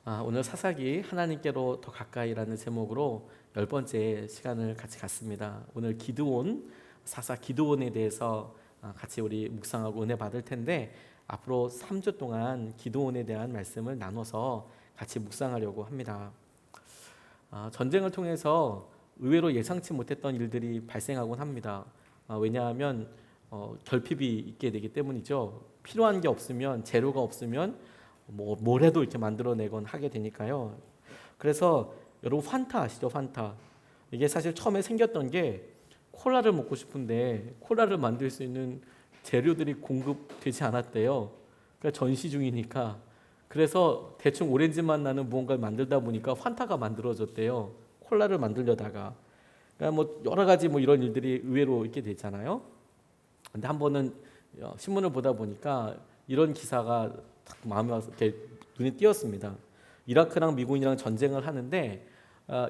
오늘 사사기 하나님께로 더 가까이라는 제목으로 10번째 시간을 같이 갖습니다. 오늘 기드온, 사사 기드온에 대해서 같이 우리 묵상하고 은혜 받을 텐데 앞으로 3주 동안 기드온에 대한 말씀을 나눠서 같이 묵상하려고 합니다. 전쟁을 통해서 의외로 예상치 못했던 일들이 발생하곤 합니다. 왜냐하면 결핍이 있게 되기 때문이죠. 필요한 게 없으면, 재료가 없으면 뭘 해도 이렇게 만들어내곤 하게 되니까요. 그래서 여러분 판타 아시죠? 판타. 이게 사실 처음에 생겼던 게 콜라를 먹고 싶은데 콜라를 만들 수 있는 재료들이 공급되지 않았대요. 그러니까 전시 중이니까. 그래서 대충 오렌지 맛 나는 무언가를 만들다 보니까 판타가 만들어졌대요. 콜라를 만들려다가. 그러니까 여러 가지 이런 일들이 의외로 있게 되잖아요. 근데 한 번은 신문을 보다 보니까 이런 기사가 딱 마음에 와서 이렇게 눈에 띄었습니다. 이라크랑 미군이랑 전쟁을 하는데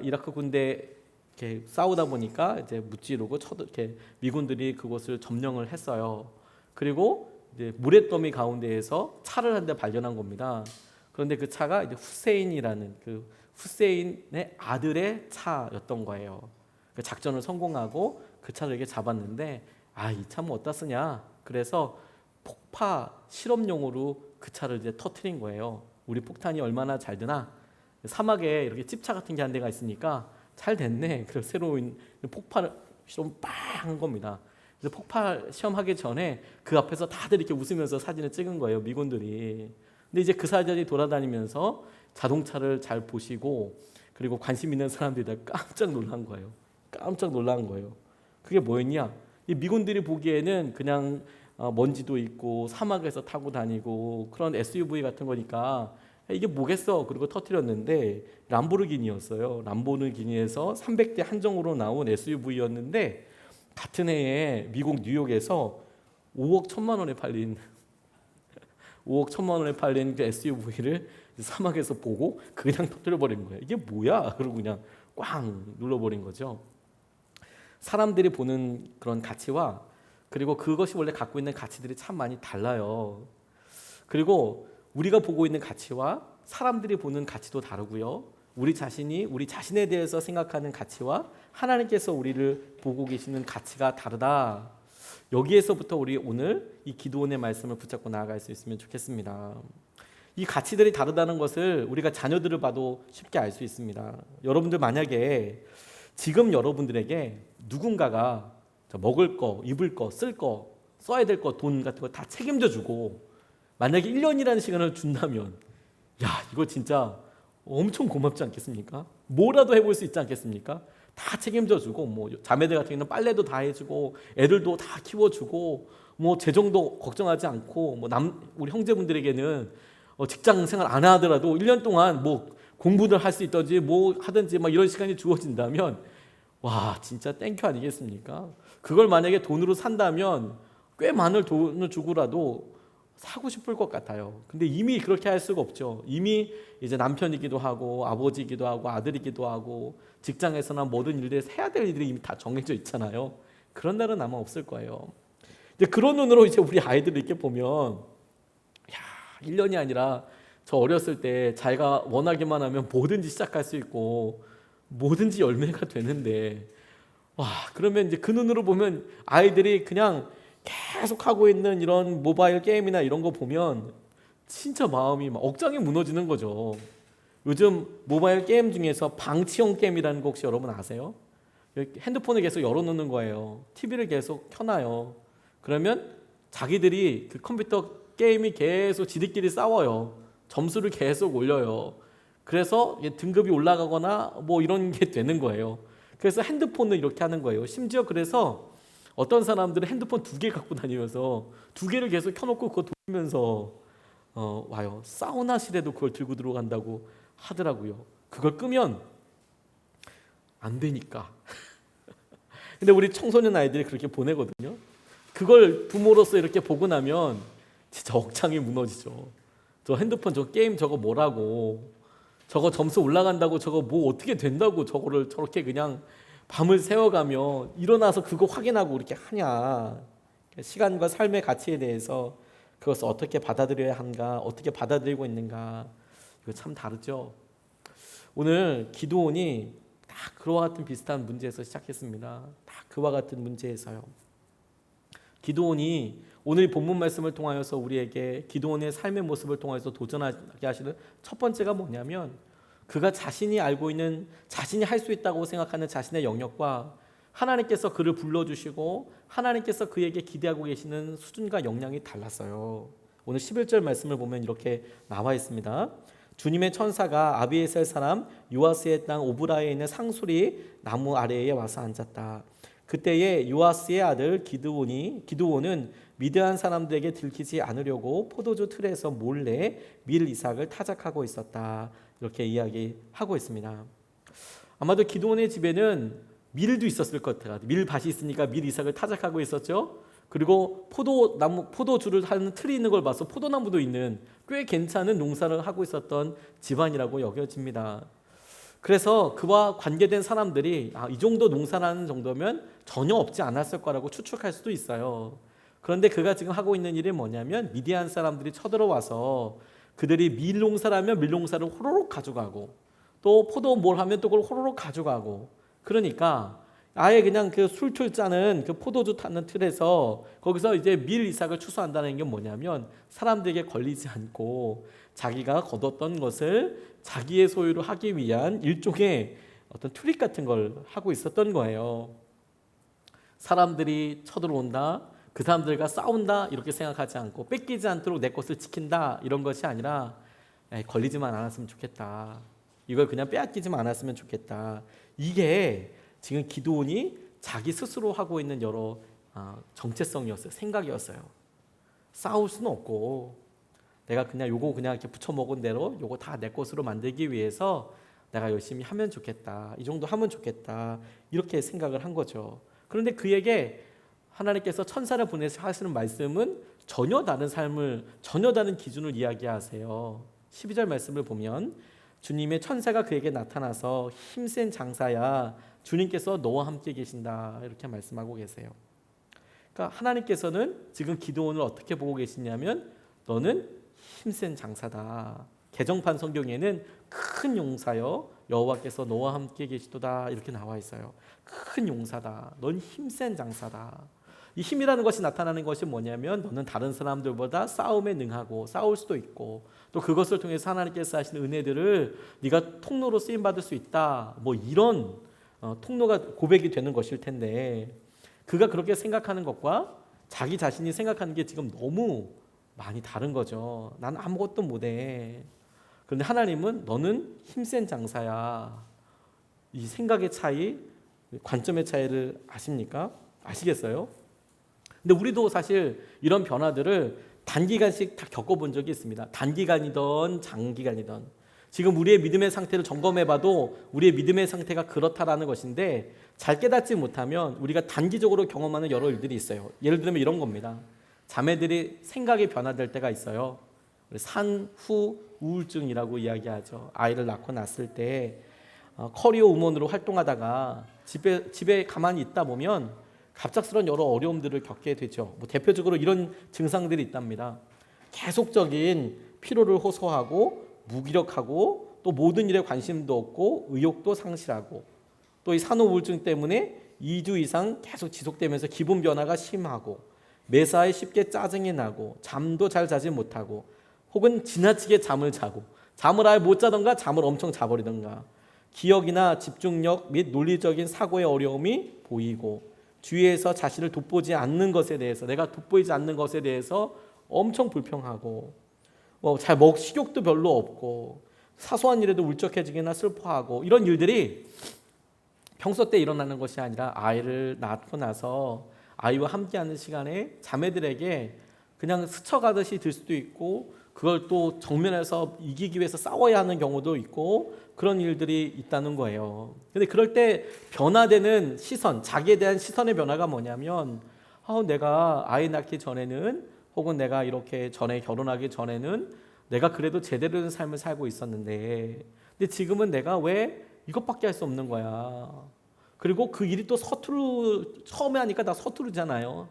이라크 군대 이렇게 싸우다 보니까 이제 무찌르고 이렇게 미군들이 그곳을 점령을 했어요. 그리고 이제 모래더미 가운데에서 차를 한 대 발견한 겁니다. 그런데 그 차가 이제 후세인이라는 그 후세인의 아들의 차였던 거예요. 그 작전을 성공하고 그 차를 이렇게 잡았는데 이 차는 어디다 쓰냐? 그래서 폭파 실험용으로 그 차를 이제 터트린 거예요. 우리 폭탄이 얼마나 잘 되나? 사막에 이렇게 찝차 같은 게 한 대가 있으니까 잘 됐네. 그래서 새로운 폭발 실험 빵한 겁니다. 그래서 폭발 시험하기 전에 그 앞에서 다들 이렇게 웃으면서 사진을 찍은 거예요, 미군들이. 근데 이제 그 사진이 돌아다니면서 자동차를 잘 보시고 그리고 관심 있는 사람들이 다 깜짝 놀란 거예요. 깜짝 놀란 거예요. 그게 뭐였냐? 이 미군들이 보기에는 그냥 먼지도 있고 사막에서 타고 다니고 그런 SUV 같은 거니까 이게 뭐겠어? 그리고 터뜨렸는데 람보르기니였어요. 람보르기니에서 300대 한정으로 나온 SUV였는데 같은 해에 미국 뉴욕에서 5억 1천만 원에 팔린 5억 1천만 원에 팔린 그 SUV를 사막에서 보고 그냥 터뜨려 버린 거예요. 이게 뭐야? 그러고 그냥 꽝 눌러버린 거죠. 사람들이 보는 그런 가치와 그리고 그것이 원래 갖고 있는 가치들이 참 많이 달라요. 그리고 우리가 보고 있는 가치와 사람들이 보는 가치도 다르고요. 우리 자신이 우리 자신에 대해서 생각하는 가치와 하나님께서 우리를 보고 계시는 가치가 다르다. 여기에서부터 우리 오늘 이 기드온의 말씀을 붙잡고 나아갈 수 있으면 좋겠습니다. 이 가치들이 다르다는 것을 우리가 자녀들을 봐도 쉽게 알 수 있습니다. 여러분들 만약에 지금 여러분들에게 누군가가 먹을 거, 입을 거, 쓸 거, 써야 될 거, 돈 같은 거 다 책임져 주고 만약에 1년이라는 시간을 준다면 이거 진짜 엄청 고맙지 않겠습니까? 뭐라도 해볼 수 있지 않겠습니까? 다 책임져 주고 자매들 같은 경우는 빨래도 다 해주고 애들도 다 키워주고 재정도 걱정하지 않고 우리 형제분들에게는 직장 생활 안 하더라도 1년 동안 공부를 할 수 있든지 하든지 이런 시간이 주어진다면 와 진짜 땡큐 아니겠습니까? 그걸 만약에 돈으로 산다면 꽤 많은 돈을 주고라도 사고 싶을 것 같아요. 근데 이미 그렇게 할 수가 없죠. 이미 이제 남편이기도 하고 아버지이기도 하고 아들이기도 하고 직장에서나 모든 일들에서 해야 될 일들이 이미 다 정해져 있잖아요. 그런 날은 아마 없을 거예요. 이제 그런 눈으로 이제 우리 아이들을 이렇게 보면 1년이 아니라 저 어렸을 때 자기가 원하기만 하면 뭐든지 시작할 수 있고 뭐든지 열매가 되는데 그러면 이제 그 눈으로 보면 아이들이 그냥 계속 하고 있는 이런 모바일 게임이나 이런 거 보면 진짜 마음이 억장이 무너지는 거죠. 요즘 모바일 게임 중에서 방치형 게임이라는 거 혹시 여러분 아세요? 핸드폰을 계속 열어놓는 거예요. TV를 계속 켜놔요. 그러면 자기들이 그 컴퓨터 게임이 계속 지들끼리 싸워요. 점수를 계속 올려요. 그래서 등급이 올라가거나 이런 게 되는 거예요. 그래서 핸드폰을 이렇게 하는 거예요. 심지어 그래서 어떤 사람들은 핸드폰 2개 갖고 다니면서 2개를 계속 켜놓고 그거 돌리면서 와요. 사우나실에도 그걸 들고 들어간다고 하더라고요. 그걸 끄면 안 되니까. 근데 우리 청소년 아이들이 그렇게 보내거든요. 그걸 부모로서 이렇게 보고 나면 진짜 억장이 무너지죠. 저 핸드폰 저 게임 저거 뭐라고, 저거 점수 올라간다고 저거 어떻게 된다고 저거를 저렇게 그냥 밤을 새워가며 일어나서 그거 확인하고 이렇게 하냐. 시간과 삶의 가치에 대해서 그것을 어떻게 받아들여야 하는가, 어떻게 받아들이고 있는가, 이거 참 다르죠. 오늘 기드온이 다 그와 같은 비슷한 문제에서 시작했습니다. 다 그와 같은 문제에서요. 기드온이 오늘 본문 말씀을 통하여서 우리에게 기드온의 삶의 모습을 통해서 도전하게 하시는 첫 번째가 뭐냐면, 그가 자신이 알고 있는, 자신이 할 수 있다고 생각하는 자신의 영역과 하나님께서 그를 불러주시고 하나님께서 그에게 기대하고 계시는 수준과 역량이 달랐어요. 오늘 11절 말씀을 보면 이렇게 나와 있습니다. 주님의 천사가 아비에셀 사람 요아스의 땅 오브라에 있는 상수리 나무 아래에 와서 앉았다. 그때에 요아스의 아들 기드온은 미드안 사람들에게 들키지 않으려고 포도주 틀에서 몰래 밀 이삭을 타작하고 있었다. 이렇게 이야기하고 있습니다. 아마도 기드온의 집에는 밀도 있었을 것 같아요. 밀밭이 있으니까 밀 이삭을 타작하고 있었죠. 그리고 포도주를 하는 틀이 있는 걸 봐서 포도나무도 있는 꽤 괜찮은 농사를 하고 있었던 집안이라고 여겨집니다. 그래서 그와 관계된 사람들이 이 정도 농사라는 정도면 전혀 없지 않았을 거라고 추측할 수도 있어요. 그런데 그가 지금 하고 있는 일이 뭐냐면, 미디안 사람들이 쳐들어와서 그들이 밀 농사라면 밀 농사를 호로록 가져가고, 또 포도 뭘 하면 또 그걸 호로록 가져가고, 그러니까 아예 그냥 그 술틀 짜는 그 포도주 타는 틀에서 거기서 이제 밀 이삭을 추수한다는 게 뭐냐면, 사람들에게 걸리지 않고 자기가 거뒀던 것을 자기의 소유로 하기 위한 일종의 어떤 트릭 같은 걸 하고 있었던 거예요. 사람들이 쳐들어온다, 그 사람들과 싸운다 이렇게 생각하지 않고, 뺏기지 않도록 내 것을 지킨다 이런 것이 아니라, 걸리지만 않았으면 좋겠다, 이걸 그냥 빼앗기지만 않았으면 좋겠다. 이게 지금 기드온이 자기 스스로 하고 있는 여러 정체성이었어요. 생각이었어요. 싸울 수는 없고, 내가 그냥 요거 그냥 이렇게 부쳐 먹은 대로 요거 다 내 것으로 만들기 위해서 내가 열심히 하면 좋겠다, 이 정도 하면 좋겠다, 이렇게 생각을 한 거죠. 그런데 그에게 하나님께서 천사를 보내서 하시는 말씀은 전혀 다른 삶을, 전혀 다른 기준을 이야기하세요. 12절 말씀을 보면, 주님의 천사가 그에게 나타나서 힘센 장사야, 주님께서 너와 함께 계신다, 이렇게 말씀하고 계세요. 그러니까 하나님께서는 지금 기드온을 어떻게 보고 계시냐면, 너는 힘센 장사다. 개정판 성경에는 큰 용사여 여호와께서 너와 함께 계시도다, 이렇게 나와 있어요. 큰 용사다. 넌 힘센 장사다. 이 힘이라는 것이 나타나는 것이 뭐냐면, 너는 다른 사람들보다 싸움에 능하고, 싸울 수도 있고, 또 그것을 통해서 하나님께서 하시는 은혜들을 네가 통로로 쓰임 받을 수 있다, 뭐 이런 통로가 고백이 되는 것일 텐데, 그가 그렇게 생각하는 것과 자기 자신이 생각하는 게 지금 너무 많이 다른 거죠. 난 아무것도 못해. 그런데 하나님은 너는 힘센 장사야. 이 생각의 차이, 관점의 차이를 아십니까? 아시겠어요? 근데 우리도 사실 이런 변화들을 단기간씩 다 겪어본 적이 있습니다. 단기간이든 장기간이든. 지금 우리의 믿음의 상태를 점검해봐도 우리의 믿음의 상태가 그렇다라는 것인데, 잘 깨닫지 못하면 우리가 단기적으로 경험하는 여러 일들이 있어요. 예를 들면 이런 겁니다. 자매들이 생각이 변화될 때가 있어요. 산후 우울증이라고 이야기하죠. 아이를 낳고 났을 때 커리어 우먼으로 활동하다가 집에 가만히 있다 보면 갑작스러운 여러 어려움들을 겪게 되죠. 대표적으로 이런 증상들이 있답니다. 계속적인 피로를 호소하고, 무기력하고, 또 모든 일에 관심도 없고, 의욕도 상실하고, 또 이 산후 우울증 때문에 2주 이상 계속 지속되면서 기분 변화가 심하고, 매사에 쉽게 짜증이 나고, 잠도 잘 자지 못하고, 혹은 지나치게 잠을 자고, 잠을 아예 못 자던가 잠을 엄청 자버리던가, 기억이나 집중력 및 논리적인 사고의 어려움이 보이고, 주위에서 자신을 돋보지 않는 것에 대해서, 내가 돋보이지 않는 것에 대해서 엄청 불평하고, 식욕도 별로 없고, 사소한 일에도 울적해지거나 슬퍼하고, 이런 일들이 평소 때 일어나는 것이 아니라 아이를 낳고 나서 아이와 함께하는 시간에 자매들에게 그냥 스쳐가듯이 들 수도 있고, 그걸 또 정면에서 이기기 위해서 싸워야 하는 경우도 있고, 그런 일들이 있다는 거예요. 근데 그럴 때 변화되는 시선, 자기에 대한 시선의 변화가 뭐냐면, 내가 아이 낳기 전에는, 혹은 내가 이렇게 전에 결혼하기 전에는 내가 그래도 제대로 된 삶을 살고 있었는데, 근데 지금은 내가 왜 이것밖에 할 수 없는 거야. 그리고 그 일이 또 처음에 하니까 다 서투르잖아요.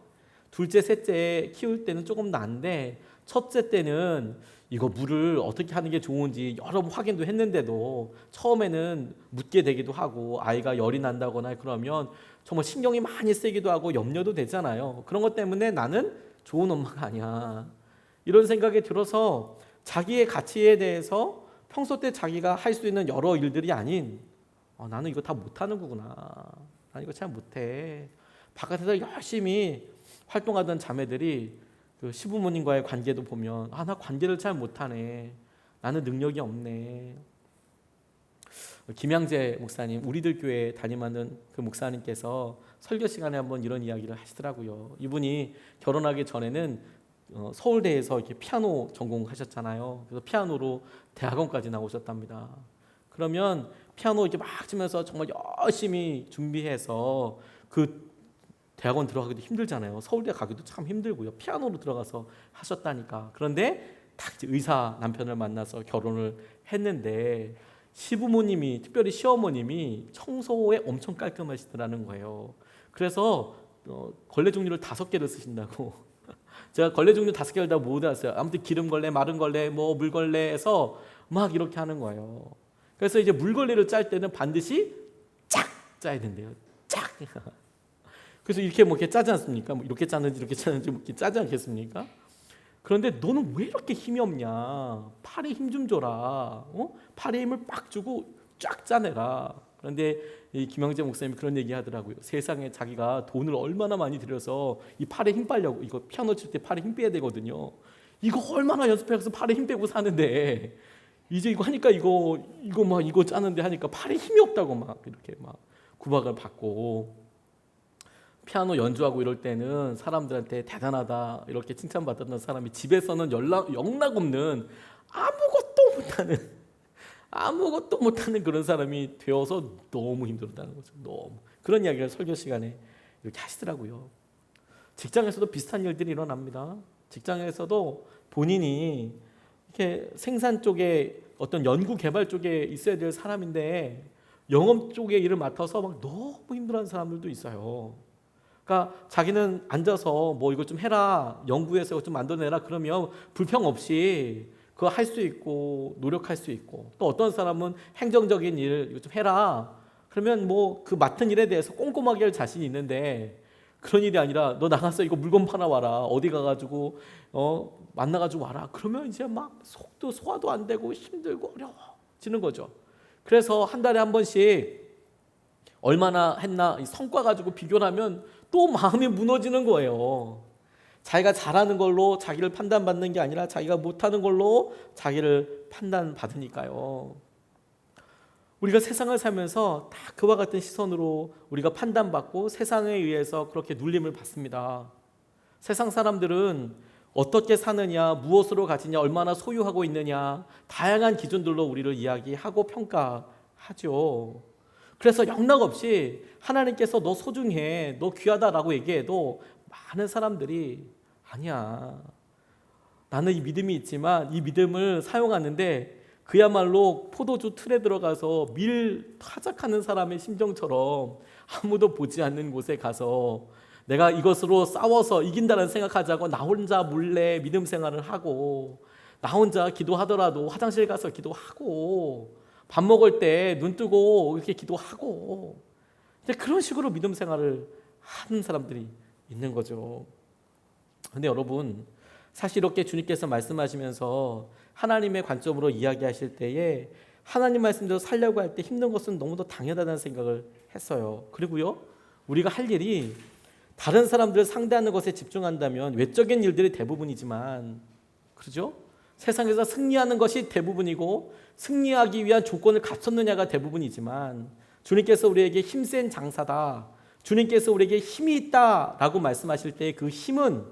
둘째, 셋째 키울 때는 조금 난데, 첫째 때는 이거 물을 어떻게 하는 게 좋은지 여러 번 확인도 했는데도 처음에는 묻게 되기도 하고 아이가 열이 난다거나 그러면 정말 신경이 많이 쓰이기도 하고 염려도 되잖아요. 그런 것 때문에 나는 좋은 엄마가 아니야, 이런 생각이 들어서 자기의 가치에 대해서 평소 때 자기가 할 수 있는 여러 일들이 아닌 나는 이거 다 못하는 거구나, 나는 이거 잘 못해, 바깥에서 열심히 활동하던 자매들이 그 시부모님과의 관계도 보면 나 관계를 잘 못하네, 나는 능력이 없네. 김양재 목사님, 우리들 교회 담임하는 그 목사님께서 설교 시간에 한번 이런 이야기를 하시더라고요. 이분이 결혼하기 전에는 서울대에서 이렇게 피아노 전공하셨잖아요. 그래서 피아노로 대학원까지 나오셨답니다. 그러면 피아노 이렇게 막 치면서 정말 열심히 준비해서 그 대학원 들어가기도 힘들잖아요. 서울대 가기도 참 힘들고요. 피아노로 들어가서 하셨다니까. 그런데 딱 이제 의사 남편을 만나서 결혼을 했는데 시부모님이, 특별히 시어머님이 청소에 엄청 깔끔하시더라는 거예요. 그래서 걸레 종류를 5개를 쓰신다고. 제가 걸레 종류 5개를 다 못 알았어요. 아무튼 기름 걸레, 마른 걸레, 뭐 물걸레에서 막 이렇게 하는 거예요. 그래서 이제 물걸레를 짤 때는 반드시 쫙 짜야 된대요. 쫙. 그래서 이렇게 뭐 이렇게 짜지 않습니까? 뭐 이렇게 짜는지 이렇게 짜는지 뭐 이렇게 짜지 않겠습니까? 그런데 너는 왜 이렇게 힘이 없냐? 팔에 힘 좀 줘라. 팔에 힘을 빡 주고 쫙 짜내라. 그런데 이 김영재 목사님이 그런 얘기 하더라고요. 세상에 자기가 돈을 얼마나 많이 들여서 이 팔에 힘 빼려고, 이거 피아노 칠 때 팔에 힘 빼야 되거든요. 이거 얼마나 연습해서 팔에 힘 빼고 사는데 이제 이거 하니까 이거 짜는데 하니까 팔에 힘이 없다고 막 이렇게 막 구박을 받고, 피아노 연주하고 이럴 때는 사람들한테 대단하다 이렇게 칭찬받았던 사람이 집에서는 영락 없는 아무것도 못하는 그런 사람이 되어서 너무 힘들었다는 거죠. 너무. 그런 이야기를 설교 시간에 이렇게 하시더라고요. 직장에서도 비슷한 일들이 일어납니다. 직장에서도 본인이 이렇게 생산 쪽에 어떤 연구 개발 쪽에 있어야 될 사람인데 영업 쪽의 일을 맡아서 막 너무 힘들어하는 사람들도 있어요. 그러니까 자기는 앉아서 뭐 이거 좀 해라, 연구해서 이거 좀 만들어내라 그러면 불평 없이 그거 할 수 있고 노력할 수 있고, 또 어떤 사람은 행정적인 일 이거 좀 해라 그러면 뭐 그 맡은 일에 대해서 꼼꼼하게 할 자신이 있는데, 그런 일이 아니라 너 나가서 이거 물건 팔아 와라, 어디 가가지고 만나가지고 와라 그러면 이제 막 속도 소화도 안 되고 힘들고 어려워지는 거죠. 그래서 한 달에 한 번씩 얼마나 했나 이 성과 가지고 비교를 하면 또 마음이 무너지는 거예요. 자기가 잘하는 걸로 자기를 판단받는 게 아니라 자기가 못하는 걸로 자기를 판단받으니까요. 우리가 세상을 살면서 다 그와 같은 시선으로 우리가 판단받고 세상에 의해서 그렇게 눌림을 받습니다. 세상 사람들은 어떻게 사느냐, 무엇으로 가지냐, 얼마나 소유하고 있느냐, 다양한 기준들로 우리를 이야기하고 평가하죠. 그래서 영락없이 하나님께서 너 소중해, 너 귀하다라고 얘기해도 많은 사람들이 아니야, 나는 이 믿음이 있지만 이 믿음을 사용하는데 그야말로 포도주 틀에 들어가서 밀 타작하는 사람의 심정처럼 아무도 보지 않는 곳에 가서 내가 이것으로 싸워서 이긴다는 생각하자고 나 혼자 몰래 믿음 생활을 하고, 나 혼자 기도하더라도 화장실 가서 기도하고, 밥 먹을 때 눈 뜨고 이렇게 기도하고, 그런 식으로 믿음 생활을 하는 사람들이 있는 거죠. 근데 여러분, 사실 이렇게 주님께서 말씀하시면서 하나님의 관점으로 이야기하실 때에 하나님 말씀대로 살려고 할 때 힘든 것은 너무도 당연하다는 생각을 했어요. 그리고요, 우리가 할 일이 다른 사람들을 상대하는 것에 집중한다면 외적인 일들이 대부분이지만, 그렇죠? 세상에서 승리하는 것이 대부분이고 승리하기 위한 조건을 갖췄느냐가 대부분이지만, 주님께서 우리에게 힘센 장사다, 주님께서 우리에게 힘이 있다라고 말씀하실 때 그 힘은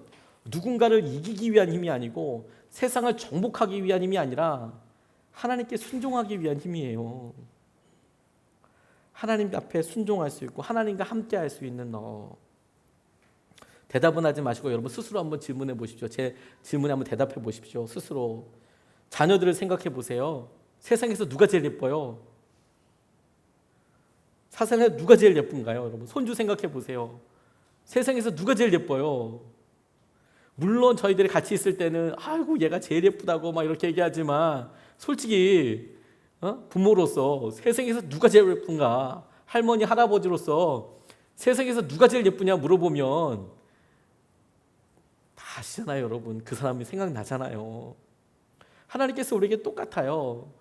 누군가를 이기기 위한 힘이 아니고 세상을 정복하기 위한 힘이 아니라 하나님께 순종하기 위한 힘이에요. 하나님 앞에 순종할 수 있고 하나님과 함께 할 수 있는 너. 대답은 하지 마시고 여러분 스스로 한번 질문해 보십시오. 제 질문에 한번 대답해 보십시오. 스스로. 자녀들을 생각해 보세요. 세상에서 누가 제일 예뻐요? 세상에서 누가 제일 예쁜가요? 여러분 손주 생각해 보세요. 세상에서 누가 제일 예뻐요? 물론 저희들이 같이 있을 때는 아이고 얘가 제일 예쁘다고 막 이렇게 얘기하지만 솔직히 부모로서 세상에서 누가 제일 예쁜가, 할머니 할아버지로서 세상에서 누가 제일 예쁘냐 물어보면 다 아시잖아요 여러분. 그 사람이 생각나잖아요. 하나님께서 우리에게 똑같아요.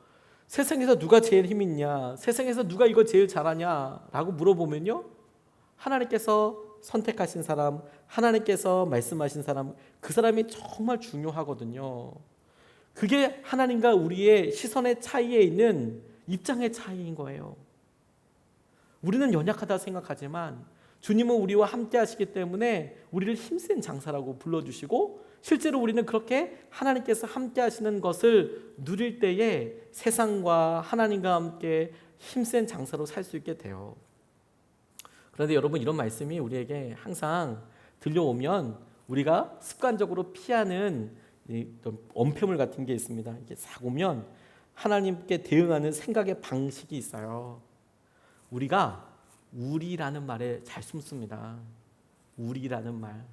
세상에서 누가 제일 힘 있냐, 세상에서 누가 이거 제일 잘하냐 라고 물어보면요, 하나님께서 선택하신 사람, 하나님께서 말씀하신 사람, 그 사람이 정말 중요하거든요. 그게 하나님과 우리의 시선의 차이에 있는 입장의 차이인 거예요. 우리는 연약하다 생각하지만 주님은 우리와 함께 하시기 때문에 우리를 힘센 장사라고 불러주시고, 실제로 우리는 그렇게 하나님께서 함께 하시는 것을 누릴 때에 세상과 하나님과 함께 힘센 장사로 살 수 있게 돼요. 그런데 여러분, 이런 말씀이 우리에게 항상 들려오면 우리가 습관적으로 피하는 엄폐물 같은 게 있습니다. 이게 싹 오면 하나님께 대응하는 생각의 방식이 있어요. 우리가 우리라는 말에 잘 숨습니다. 우리라는 말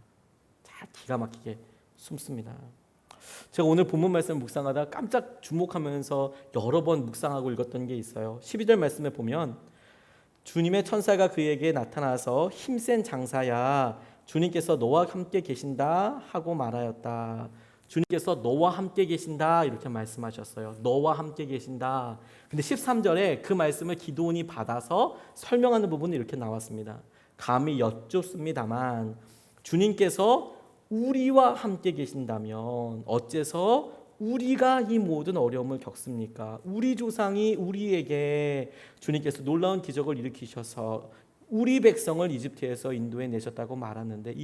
잘 기가 막히게 숨습니다. 제가 오늘 본문 말씀을 묵상하다 깜짝 주목하면서 여러 번 묵상하고 읽었던 게 있어요. 12절 말씀에 보면 주님의 천사가 그에게 나타나서 힘센 장사야, 주님께서 너와 함께 계신다 하고 말하였다. 주님께서 너와 함께 계신다 이렇게 말씀하셨어요. 너와 함께 계신다. 근데 13절에 그 말씀을 기드온이 받아서 설명하는 부분이 이렇게 나왔습니다. 감히 여쭙습니다만 주님께서 우리와 함께 계신다면 어째서 우리가 이 모든 어려움을 겪습니까? 우리 조상이 우리에게 주님께서 놀라운 기적을 일으키셔서 우리 백성을 이집트에서 인도해 내셨다고 말하는데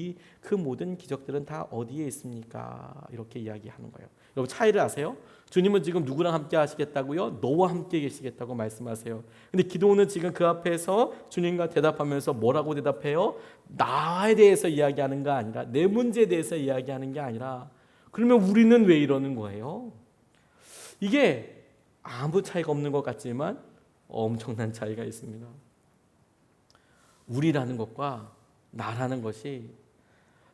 그 모든 기적들은 다 어디에 있습니까? 이렇게 이야기하는 거예요. 여러분, 차이를 아세요? 주님은 지금 누구랑 함께 하시겠다고요? 너와 함께 계시겠다고 말씀하세요. 근데 기도는 지금 그 앞에서 주님과 대답하면서 뭐라고 대답해요? 나에 대해서 이야기하는 거 아니라, 내 문제에 대해서 이야기하는 게 아니라, 그러면 우리는 왜 이러는 거예요? 이게 아무 차이가 없는 것 같지만 엄청난 차이가 있습니다. 우리라는 것과 나라는 것이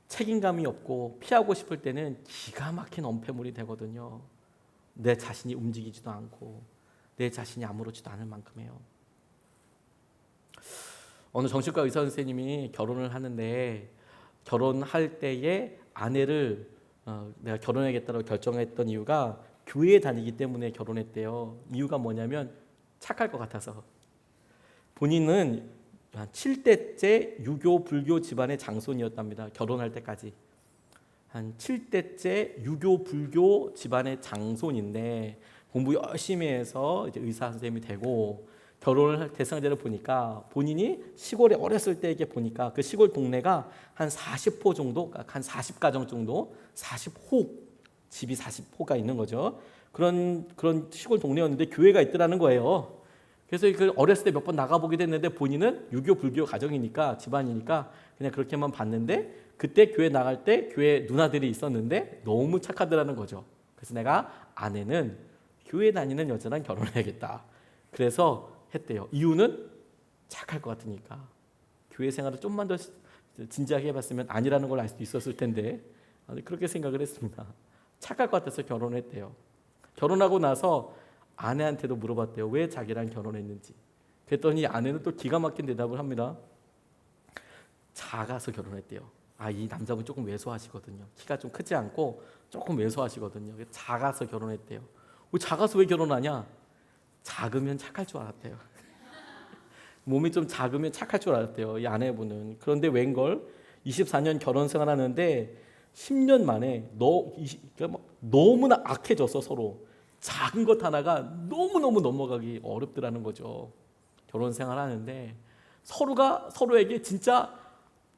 책임감이 없고 피하고 싶을 때는 기가 막힌 엄폐물이 되거든요. 내 자신이 움직이지도 않고 내 자신이 아무렇지도 않을 만큼이에요. 어느 정신과 의사 선생님이 결혼을 하는데, 결혼할 때에 아내를 내가 결혼하겠다고 결정했던 이유가 교회에 다니기 때문에 결혼했대요. 이유가 뭐냐면 착할 것 같아서. 본인은 한 7대째 유교 불교 집안의 장손이었답니다. 결혼할 때까지 한 7대째 유교 불교 집안의 장손인데 공부 열심히 해서 이제 의사 선생님이 되고, 결혼을 할 대상자를 보니까 본인이 시골에 어렸을 때 보니까 그 시골 동네가 한 40호 정도, 한 40가정 정도, 40호, 집이 40호가 있는 거죠. 그런 시골 동네였는데 교회가 있더라는 거예요. 그래서 그 어렸을 때 몇 번 나가보기도 했는데 본인은 유교 불교 가정이니까, 집안이니까 그냥 그렇게만 봤는데, 그때 교회 나갈 때 교회 누나들이 있었는데 너무 착하더라는 거죠. 그래서 내가 아내는 교회 다니는 여자랑 결혼해야겠다. 그래서 했대요. 이유는 착할 것 같으니까. 교회 생활을 좀만 더 진지하게 해봤으면 아니라는 걸 알 수도 있었을 텐데 그렇게 생각을 했습니다. 착할 것 같아서 결혼했대요. 결혼하고 나서 아내한테도 물어봤대요. 왜 자기랑 결혼했는지. 그랬더니 아내는 또 기가 막힌 대답을 합니다. 작아서 결혼했대요. 이 남자분 조금 왜소하시거든요. 키가 좀 크지 않고 조금 왜소하시거든요. 작아서 결혼했대요. 작아서 왜 결혼하냐? 작으면 착할 줄 알았대요. 몸이 좀 작으면 착할 줄 알았대요, 이 아내분은. 그런데 웬걸 24년 결혼 생활하는데 10년 만에 너무나 악해져서 서로 작은 것 하나가 너무너무 넘어가기 어렵더라는 거죠. 결혼 생활하는데 서로가 서로에게 진짜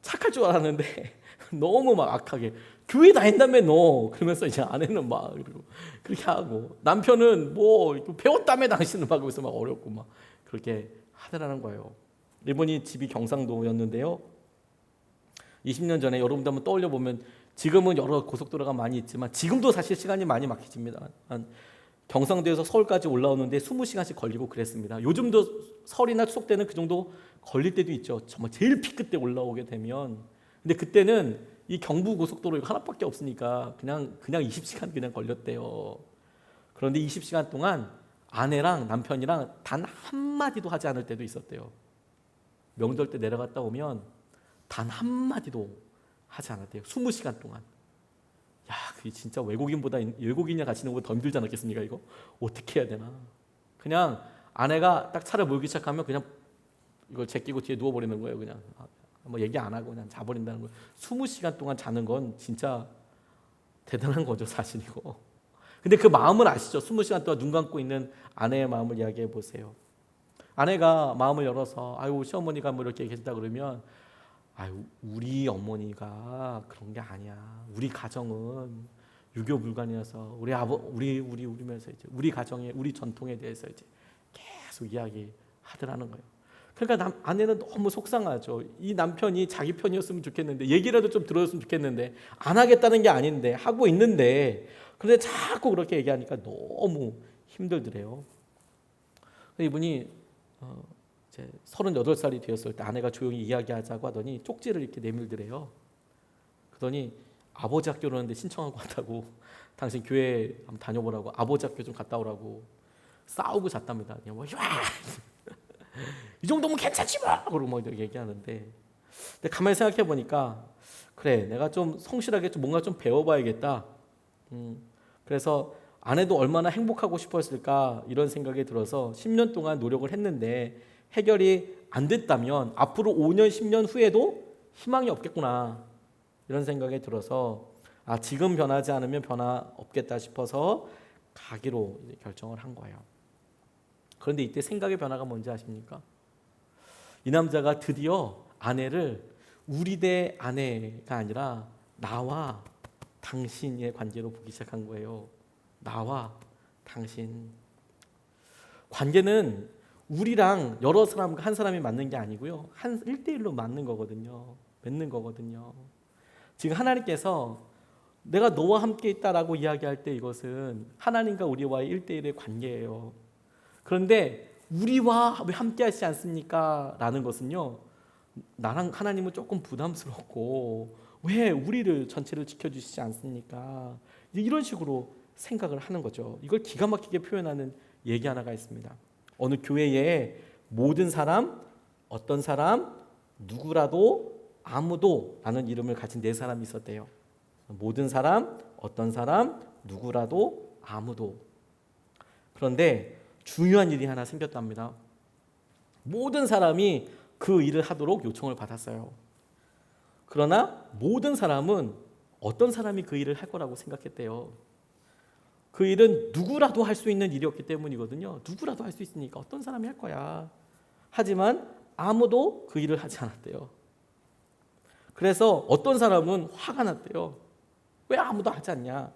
착할 줄 알았는데 너무 막 악하게, 교회 다닌다며 너, 그러면서 이제 아내는 막 그렇게 하고, 남편은 뭐 배웠다며 당신은 막 그래서 막 어렵고 막 그렇게 하더라는 거예요. 이분이 집이 경상도였는데요. 20년 전에 여러분들 한번 떠올려 보면, 지금은 여러 고속도로가 많이 있지만 지금도 사실 시간이 많이 막히집니다. 경상도에서 서울까지 올라오는데 20시간씩 걸리고 그랬습니다. 요즘도 설이나 추석 때는 그 정도 걸릴 때도 있죠. 정말 제일 피 끝에 올라오게 되면. 근데 그때는 이 경부 고속도로 이거 하나밖에 없으니까 그냥 20시간 그냥 걸렸대요. 그런데 20시간 동안 아내랑 남편이랑 단 한마디도 하지 않을 때도 있었대요. 명절 때 내려갔다 오면 단 한마디도 하지 않았대요. 20시간 동안. 야, 그게 진짜 외국인이랑 같이 있는 것보다 더 힘들지 않았겠습니까? 이거 어떻게 해야 되나? 그냥 아내가 딱 차를 몰기 시작하면 그냥 이걸 제끼고 뒤에 누워버리는 거예요. 그냥 뭐 얘기 안 하고 그냥 자버린다는 거예요. 20시간 동안 자는 건 진짜 대단한 거죠, 사실이고. 근데 그 마음을 아시죠? 20시간 동안 눈 감고 있는 아내의 마음을 이야기해 보세요. 아내가 마음을 열어서 아유 시어머니가 뭐 이렇게 계시다 그러면 아유 우리 어머니가 그런 게 아니야. 우리 가정은 유교 불관이어서 우리면서 이제 우리 가정의 우리 전통에 대해서 이제 계속 이야기하더라는 거예요. 그러니까 아내는 너무 속상하죠. 이 남편이 자기 편이었으면 좋겠는데 얘기라도 좀 들어줬으면 좋겠는데 안 하겠다는 게 아닌데 하고 있는데 그런데 자꾸 그렇게 얘기하니까 너무 힘들더래요. 이분이 이제 38살이 되었을 때 아내가 조용히 이야기하자고 하더니 쪽지를 이렇게 내밀더래요. 그러더니 아버지 학교 그러는데 신청하고 왔다고 당신 교회 한번 다녀보라고 아버지 학교 좀 갔다 오라고 싸우고 잤답니다. 뭐, 이 정도면 괜찮지 뭐 그러고 막 얘기하는데 근데 가만히 생각해 보니까 그래 내가 좀 성실하게 좀 뭔가 좀 배워봐야겠다. 그래서 아내도 얼마나 행복하고 싶었을까 이런 생각이 들어서 10년 동안 노력을 했는데 해결이 안 됐다면 앞으로 5년 10년 후에도 희망이 없겠구나 이런 생각이 들어서 지금 변하지 않으면 변화 없겠다 싶어서 가기로 결정을 한 거예요. 그런데 이때 생각의 변화가 뭔지 아십니까? 이 남자가 드디어 아내를 우리 대 아내가 아니라 나와 당신의 관계로 보기 시작한 거예요. 나와 당신. 관계는 우리랑 여러 사람과 한 사람이 맞는 게 아니고요. 1대1로 맞는 거거든요. 맺는 거거든요. 지금 하나님께서 내가 너와 함께 있다라고 이야기할 때 이것은 하나님과 우리와의 1대1의 관계예요. 그런데 우리와 왜 함께 하시지 않습니까? 라는 것은요. 나랑 하나님은 조금 부담스럽고 왜 우리를 전체를 지켜주시지 않습니까? 이런 식으로 생각을 하는 거죠. 이걸 기가 막히게 표현하는 얘기 하나가 있습니다. 어느 교회에 모든 사람, 어떤 사람, 누구라도, 아무도 라는 이름을 가진 4사람이 있었대요. 모든 사람, 어떤 사람, 누구라도, 아무도. 그런데 중요한 일이 하나 생겼답니다. 모든 사람이 그 일을 하도록 요청을 받았어요. 그러나 모든 사람은 어떤 사람이 그 일을 할 거라고 생각했대요. 그 일은 누구라도 할 수 있는 일이었기 때문이거든요. 누구라도 할 수 있으니까 어떤 사람이 할 거야. 하지만 아무도 그 일을 하지 않았대요. 그래서 어떤 사람은 화가 났대요. 왜 아무도 하지 않냐?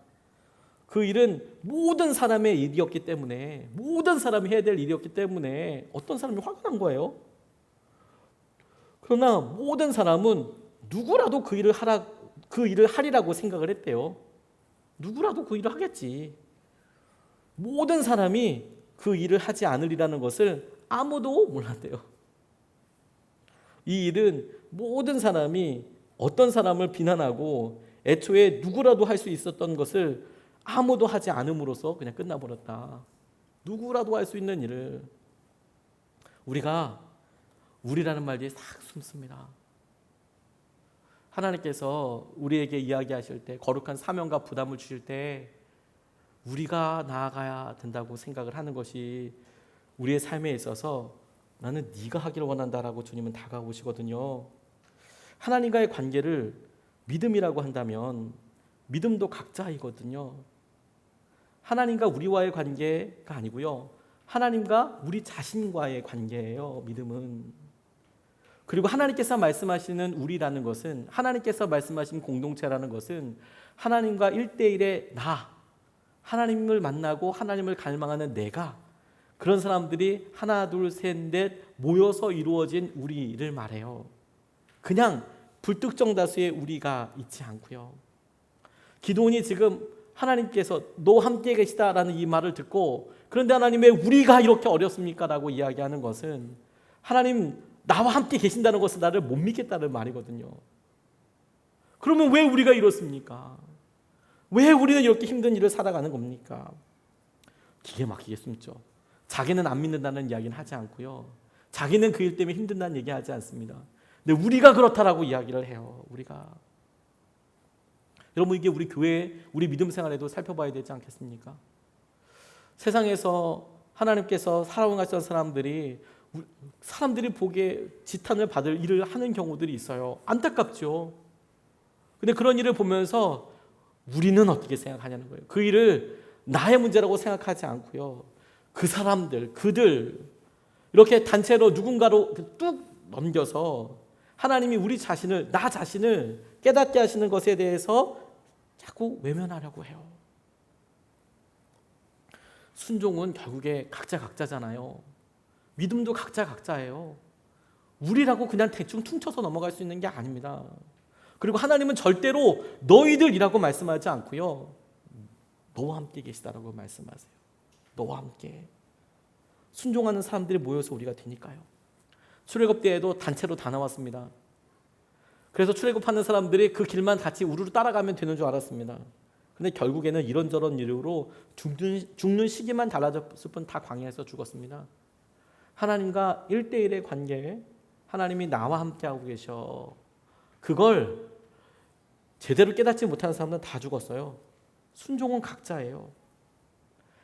그 일은 모든 사람의 일이었기 때문에 모든 사람이 해야 될 일이었기 때문에 어떤 사람이 화가 난 거예요. 그러나 모든 사람은 누구라도 그 일을 하리라고 생각을 했대요. 누구라도 그 일을 하겠지. 모든 사람이 그 일을 하지 않으리라는 것을 아무도 몰랐대요. 이 일은 모든 사람이 어떤 사람을 비난하고 애초에 누구라도 할 수 있었던 것을 아무도 하지 않음으로써 그냥 끝나버렸다. 누구라도 할 수 있는 일을 우리라는 말 뒤에 싹 숨습니다. 하나님께서 우리에게 이야기하실 때 거룩한 사명과 부담을 주실 때 우리가 나아가야 된다고 생각을 하는 것이 우리의 삶에 있어서 나는 네가 하기를 원한다라고 주님은 다가오시거든요. 하나님과의 관계를 믿음이라고 한다면 믿음도 각자이거든요. 하나님과 우리와의 관계가 아니고요. 하나님과 우리 자신과의 관계예요. 믿음은. 그리고 하나님께서 말씀하시는 우리라는 것은 하나님께서 말씀하신 공동체라는 것은 하나님과 1대1의 하나님을 만나고 하나님을 갈망하는 내가 그런 사람들이 하나 둘 셋 넷 모여서 이루어진 우리를 말해요. 그냥 불특정 다수의 우리가 있지 않고요. 기도원이 지금 하나님께서 너 함께 계시다라는 이 말을 듣고 그런데 하나님 왜 우리가 이렇게 어렵습니까? 라고 이야기하는 것은 하나님 나와 함께 계신다는 것은 나를 못 믿겠다는 말이거든요. 그러면 왜 우리가 이렇습니까? 왜 우리는 이렇게 힘든 일을 살아가는 겁니까? 기계 막히게 숨죠. 자기는 안 믿는다는 이야기는 하지 않고요. 자기는 그 일 때문에 힘든다는 얘기하지 않습니다. 근데 우리가 그렇다라고 이야기를 해요. 우리가. 여러분, 이게 우리 교회, 우리 믿음 생활에도 살펴봐야 되지 않겠습니까? 세상에서 하나님께서 살아가셨던 사람들이 보기에 지탄을 받을 일을 하는 경우들이 있어요. 안타깝죠. 근데 그런 일을 보면서 우리는 어떻게 생각하냐는 거예요. 그 일을 나의 문제라고 생각하지 않고요. 그 사람들, 그들 이렇게 단체로 누군가로 뚝 넘겨서 하나님이 우리 자신을, 나 자신을 깨닫게 하시는 것에 대해서 자꾸 외면하려고 해요. 순종은 결국에 각자잖아요. 믿음도 각자예요. 우리라고 그냥 대충 퉁쳐서 넘어갈 수 있는 게 아닙니다. 그리고 하나님은 절대로 너희들이라고 말씀하지 않고요. 너와 함께 계시다라고 말씀하세요. 너와 함께. 순종하는 사람들이 모여서 우리가 되니까요. 출애굽 때에도 단체로 다 나왔습니다. 그래서 출애굽하는 사람들이 그 길만 같이 우르르 따라가면 되는 줄 알았습니다. 근데 결국에는 이런저런 이유로 죽는 시기만 달라졌을 뿐 다 광야에서 죽었습니다. 하나님과 1대1의 관계, 하나님이 나와 함께하고 계셔. 그걸 제대로 깨닫지 못하는 사람들은 다 죽었어요. 순종은 각자예요.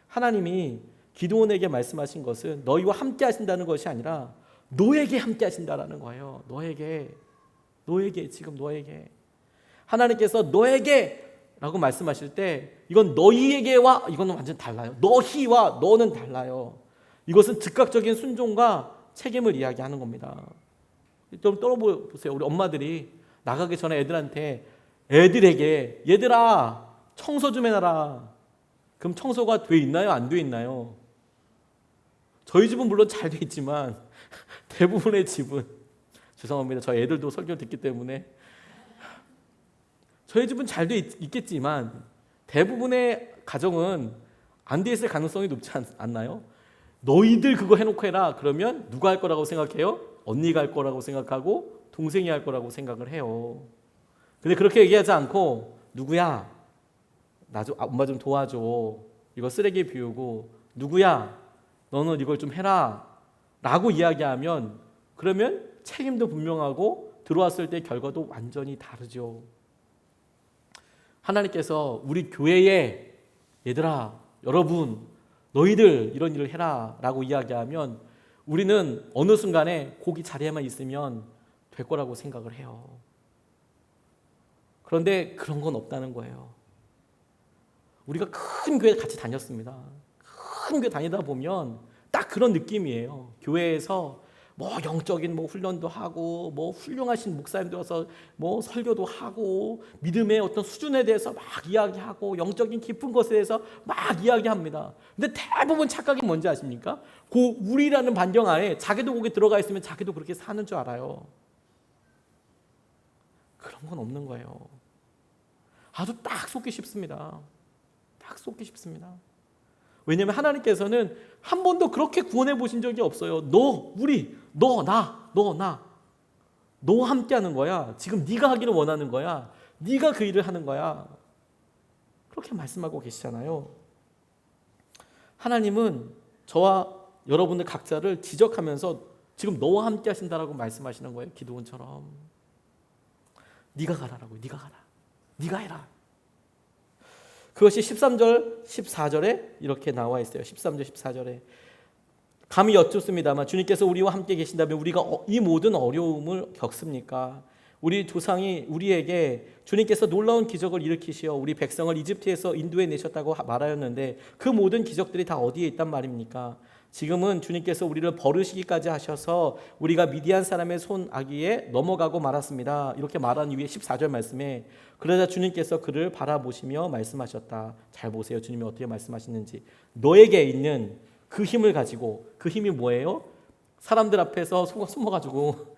하나님이 기드온에게 말씀하신 것은 너희와 함께 하신다는 것이 아니라 너에게 함께 하신다라는 거예요. 너에게 지금 너에게. 하나님께서 너에게 라고 말씀하실 때 이건 너희에게와 이거는 완전 달라요. 너희와 너는 달라요. 이것은 즉각적인 순종과 책임을 이야기하는 겁니다. 좀 떨어보세요. 우리 엄마들이 나가기 전에 애들에게 얘들아 청소 좀 해놔라. 그럼 청소가 돼 있나요? 안 돼 있나요? 저희 집은 물론 잘 돼 있지만 대부분의 집은, 죄송합니다. 저희 애들도 설교를 듣기 때문에 저희 집은 잘 돼 있겠지만 대부분의 가정은 안 돼 있을 가능성이 높지 않나요? 너희들 그거 해놓고 해라. 그러면 누가 할 거라고 생각해요? 언니가 할 거라고 생각하고 동생이 할 거라고 생각을 해요. 근데 그렇게 얘기하지 않고 누구야? 나 좀 엄마 좀 도와줘. 이거 쓰레기 비우고. 누구야? 너는 이걸 좀 해라. 라고 이야기하면 그러면 책임도 분명하고 들어왔을 때 결과도 완전히 다르죠. 하나님께서 우리 교회에 얘들아, 여러분, 너희들 이런 일을 해라 라고 이야기하면 우리는 어느 순간에 거기 자리에만 있으면 될 거라고 생각을 해요. 그런데 그런 건 없다는 거예요. 우리가 큰 교회 같이 다녔습니다. 큰 교회 다니다 보면 딱 그런 느낌이에요. 교회에서 뭐 영적인 뭐 훈련도 하고 뭐 훌륭하신 목사님들 와서 뭐 설교도 하고 믿음의 어떤 수준에 대해서 막 이야기하고 영적인 깊은 것에 대해서 막 이야기합니다. 근데 대부분 착각이 뭔지 아십니까? 그 우리라는 반경 안에 자기도 거기 들어가 있으면 자기도 그렇게 사는 줄 알아요. 그런 건 없는 거예요. 아주 딱 속기 쉽습니다. 딱 속기 쉽습니다. 왜냐하면 하나님께서는 한 번도 그렇게 구원해 보신 적이 없어요. 너와 함께 하는 거야. 지금 네가 하기를 원하는 거야. 네가 그 일을 하는 거야. 그렇게 말씀하고 계시잖아요. 하나님은 저와 여러분들 각자를 지적하면서 지금 너와 함께 하신다라고 말씀하시는 거예요. 기드온처럼. 네가 가라라고요. 네가 가라. 네가 해라. 그것이 13절, 14절에 이렇게 나와 있어요. 13절, 14절에 감히 여쭙습니다만 주님께서 우리와 함께 계신다면 우리가 이 모든 어려움을 겪습니까? 우리 조상이 우리에게 주님께서 놀라운 기적을 일으키시어 우리 백성을 이집트에서 인도해 내셨다고 말하였는데 그 모든 기적들이 다 어디에 있단 말입니까? 지금은 주님께서 우리를 버르시기까지 하셔서 우리가 미디안 사람의 손 아기에 넘어가고 말았습니다. 이렇게 말한 이후에 14절 말씀에 그러자 주님께서 그를 바라보시며 말씀하셨다. 잘 보세요. 주님이 어떻게 말씀하시는지. 너에게 있는 그 힘을 가지고, 그 힘이 뭐예요? 사람들 앞에서 숨어가지고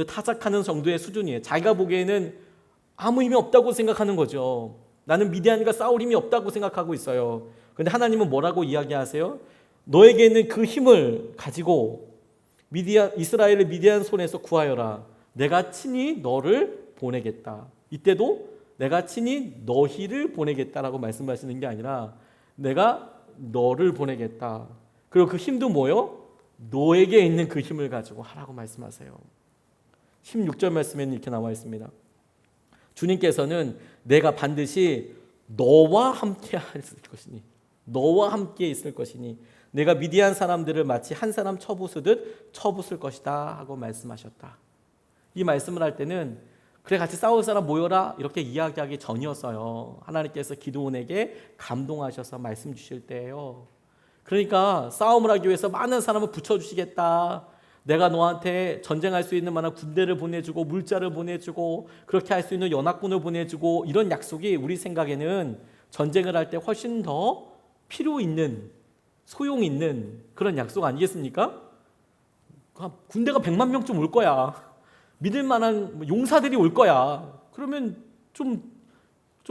타작하는 정도의 수준이에요. 자기가 보기에는 아무 힘이 없다고 생각하는 거죠. 나는 미디안과 싸울 힘이 없다고 생각하고 있어요. 그런데 하나님은 뭐라고 이야기하세요? 너에게 있는 그 힘을 가지고 이스라엘을 미디안 손에서 구하여라. 내가 친히 너를 보내겠다. 이때도 내가 친히 너희를 보내겠다라고 말씀하시는 게 아니라 내가 너를 보내겠다. 그리고 그 힘도 뭐요? 너에게 있는 그 힘을 가지고 하라고 말씀하세요. 16절 말씀에는 이렇게 나와 있습니다. 주님께서는 내가 반드시 너와 함께 있을 것이니, 너와 함께 있을 것이니 내가 미디안 사람들을 마치 한 사람 쳐부수듯 쳐부술 것이다 하고 말씀하셨다. 이 말씀을 할 때는 그래 같이 싸울 사람 모여라 이렇게 이야기하기 전이었어요. 하나님께서 기드온에게 감동하셔서 말씀 주실 때예요. 그러니까 싸움을 하기 위해서 많은 사람을 붙여주시겠다. 내가 너한테 전쟁할 수 있는 만한 군대를 보내주고 물자를 보내주고 그렇게 할 수 있는 연합군을 보내주고 이런 약속이 우리 생각에는 전쟁을 할 때 훨씬 더 필요 있는 소용 있는 그런 약속 아니겠습니까? 군대가 100만 명쯤 올 거야. 믿을 만한 용사들이 올 거야. 그러면 좀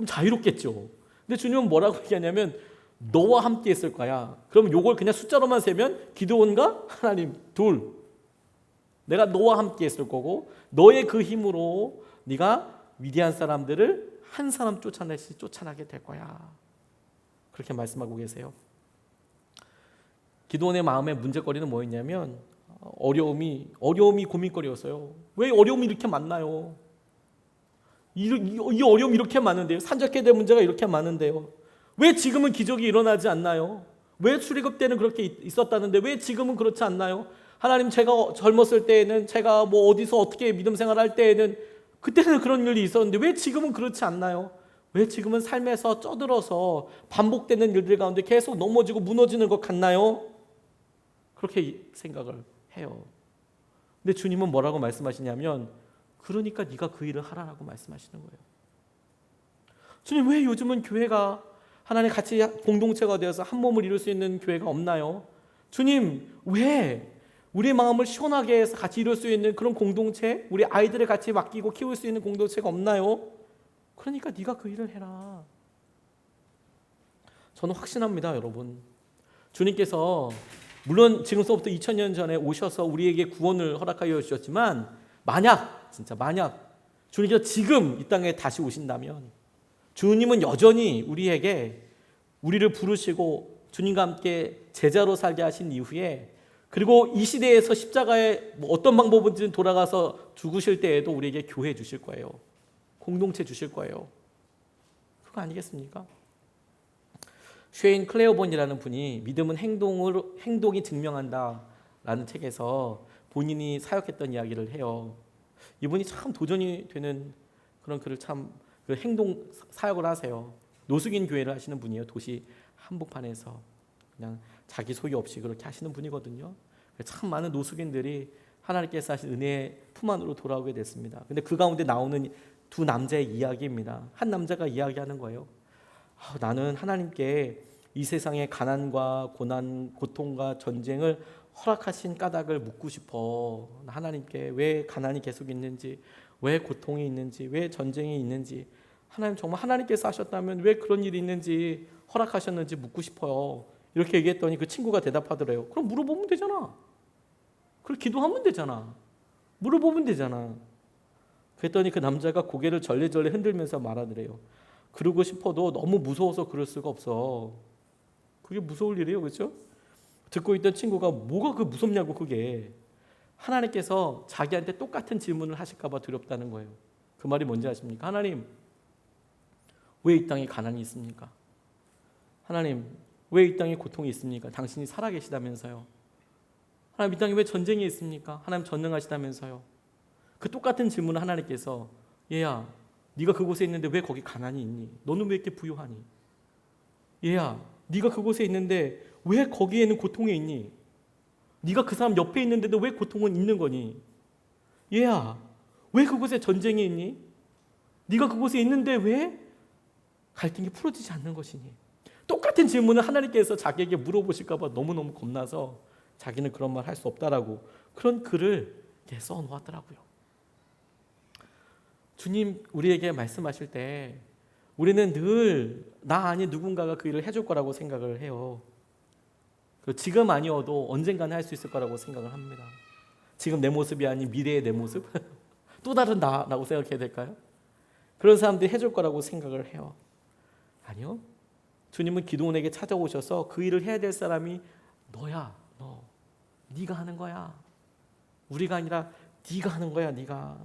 자유롭겠죠. 근데 주님은 뭐라고 얘기하냐면 너와 함께 있을 거야. 그럼 요걸 그냥 숫자로만 세면 기드온과 하나님 둘. 내가 너와 함께 있을 거고 너의 그 힘으로 네가 미디안 사람들을 한 사람 쫓아내시 쫓아나게 될 거야. 그렇게 말씀하고 계세요. 기드온의 마음의 문제거리는 뭐였냐면 어려움이 고민거리였어요. 왜 어려움이 이렇게 많나요? 이 어려움이 이렇게 많은데요. 산적해 될 문제가 이렇게 많은데요. 왜 지금은 기적이 일어나지 않나요? 왜 출애굽 때는 그렇게 있었다는데 왜 지금은 그렇지 않나요? 하나님, 제가 젊었을 때에는 제가 뭐 어디서 어떻게 믿음 생활할 때에는 그때는 그런 일이 있었는데 왜 지금은 그렇지 않나요? 왜 지금은 삶에서 쪄들어서 반복되는 일들 가운데 계속 넘어지고 무너지는 것 같나요? 그렇게 생각을 해요. 근데 주님은 뭐라고 말씀하시냐면 그러니까 네가 그 일을 하라라고 말씀하시는 거예요. 주님, 왜 요즘은 교회가 하나님 같이 공동체가 되어서 한 몸을 이룰 수 있는 교회가 없나요? 주님, 왜 우리의 마음을 시원하게 해서 같이 이룰 수 있는 그런 공동체, 우리 아이들을 같이 맡기고 키울 수 있는 공동체가 없나요? 그러니까 네가 그 일을 해라. 저는 확신합니다, 여러분. 주님께서 물론 지금서부터 2000년 전에 오셔서 우리에게 구원을 허락하여 주셨지만 만약 주님께서 지금 이 땅에 다시 오신다면 주님은 여전히 우리를 부르시고 주님과 함께 제자로 살게 하신 이후에 그리고 이 시대에서 십자가에 어떤 방법인지 돌아가서 죽으실 때에도 우리에게 교회 주실 거예요. 공동체 주실 거예요. 그거 아니겠습니까? 쉐인 클레어본이라는 분이 믿음은 행동이 증명한다라는 책에서 본인이 사역했던 이야기를 해요. 이분이 참 도전이 되는 그런 글을 그 행동 사역을 하세요. 노숙인 교회를 하시는 분이에요. 도시 한복판에서 그냥 자기 소유 없이 그렇게 하시는 분이거든요. 참 많은 노숙인들이 하나님께서 하신 은혜의 품 안으로 돌아오게 됐습니다. 근데 그 가운데 나오는 두 남자의 이야기입니다. 한 남자가 이야기하는 거예요. 나는 하나님께 이 세상의 가난과 고난, 고통과 전쟁을 허락하신 까닭을 묻고 싶어. 하나님께 왜 가난이 계속 있는지, 왜 고통이 있는지, 왜 전쟁이 있는지, 하나님 정말 하나님께서 하셨다면 왜 그런 일이 있는지 허락하셨는지 묻고 싶어요. 이렇게 얘기했더니 그 친구가 대답하더래요. 그럼 물어보면 되잖아. 그럼 기도하면 되잖아. 물어보면 되잖아. 그랬더니 그 남자가 고개를 절레절레 흔들면서 말하더래요. 그러고 싶어도 너무 무서워서 그럴 수가 없어. 그게 무서울 일이에요, 그렇죠? 듣고 있던 친구가 뭐가 그 무섭냐고. 그게 하나님께서 자기한테 똑같은 질문을 하실까 봐 두렵다는 거예요. 그 말이 뭔지 아십니까? 하나님, 왜 이 땅에 가난이 있습니까? 하나님, 왜 이 땅에 고통이 있습니까? 당신이 살아계시다면서요. 하나님, 이 땅에 왜 전쟁이 있습니까? 하나님 전능하시다면서요. 그 똑같은 질문을 하나님께서 얘야, 네가 그곳에 있는데 왜 거기 가난이 있니? 너는 왜 이렇게 부유하니? 얘야, 네가 그곳에 있는데 왜 거기에는 고통이 있니? 네가 그 사람 옆에 있는데도 왜 고통은 있는 거니? 얘야, 왜 그곳에 전쟁이 있니? 네가 그곳에 있는데 왜 갈등이 풀어지지 않는 것이니? 똑같은 질문을 하나님께서 자기에게 물어보실까 봐 너무너무 겁나서 자기는 그런 말 할 수 없다라고 그런 글을 써놓았더라고요. 주님 우리에게 말씀하실 때 우리는 늘 나 아닌 누군가가 그 일을 해줄 거라고 생각을 해요. 지금 아니어도 언젠가는 할 수 있을 거라고 생각을 합니다. 지금 내 모습이 아닌 미래의 내 모습? 또 다른 나라고 생각해야 될까요? 그런 사람들이 해줄 거라고 생각을 해요. 아니요. 주님은 기도원에게 찾아오셔서 그 일을 해야 될 사람이 너야. 너. 네가 하는 거야. 우리가 아니라 네가 하는 거야. 네가.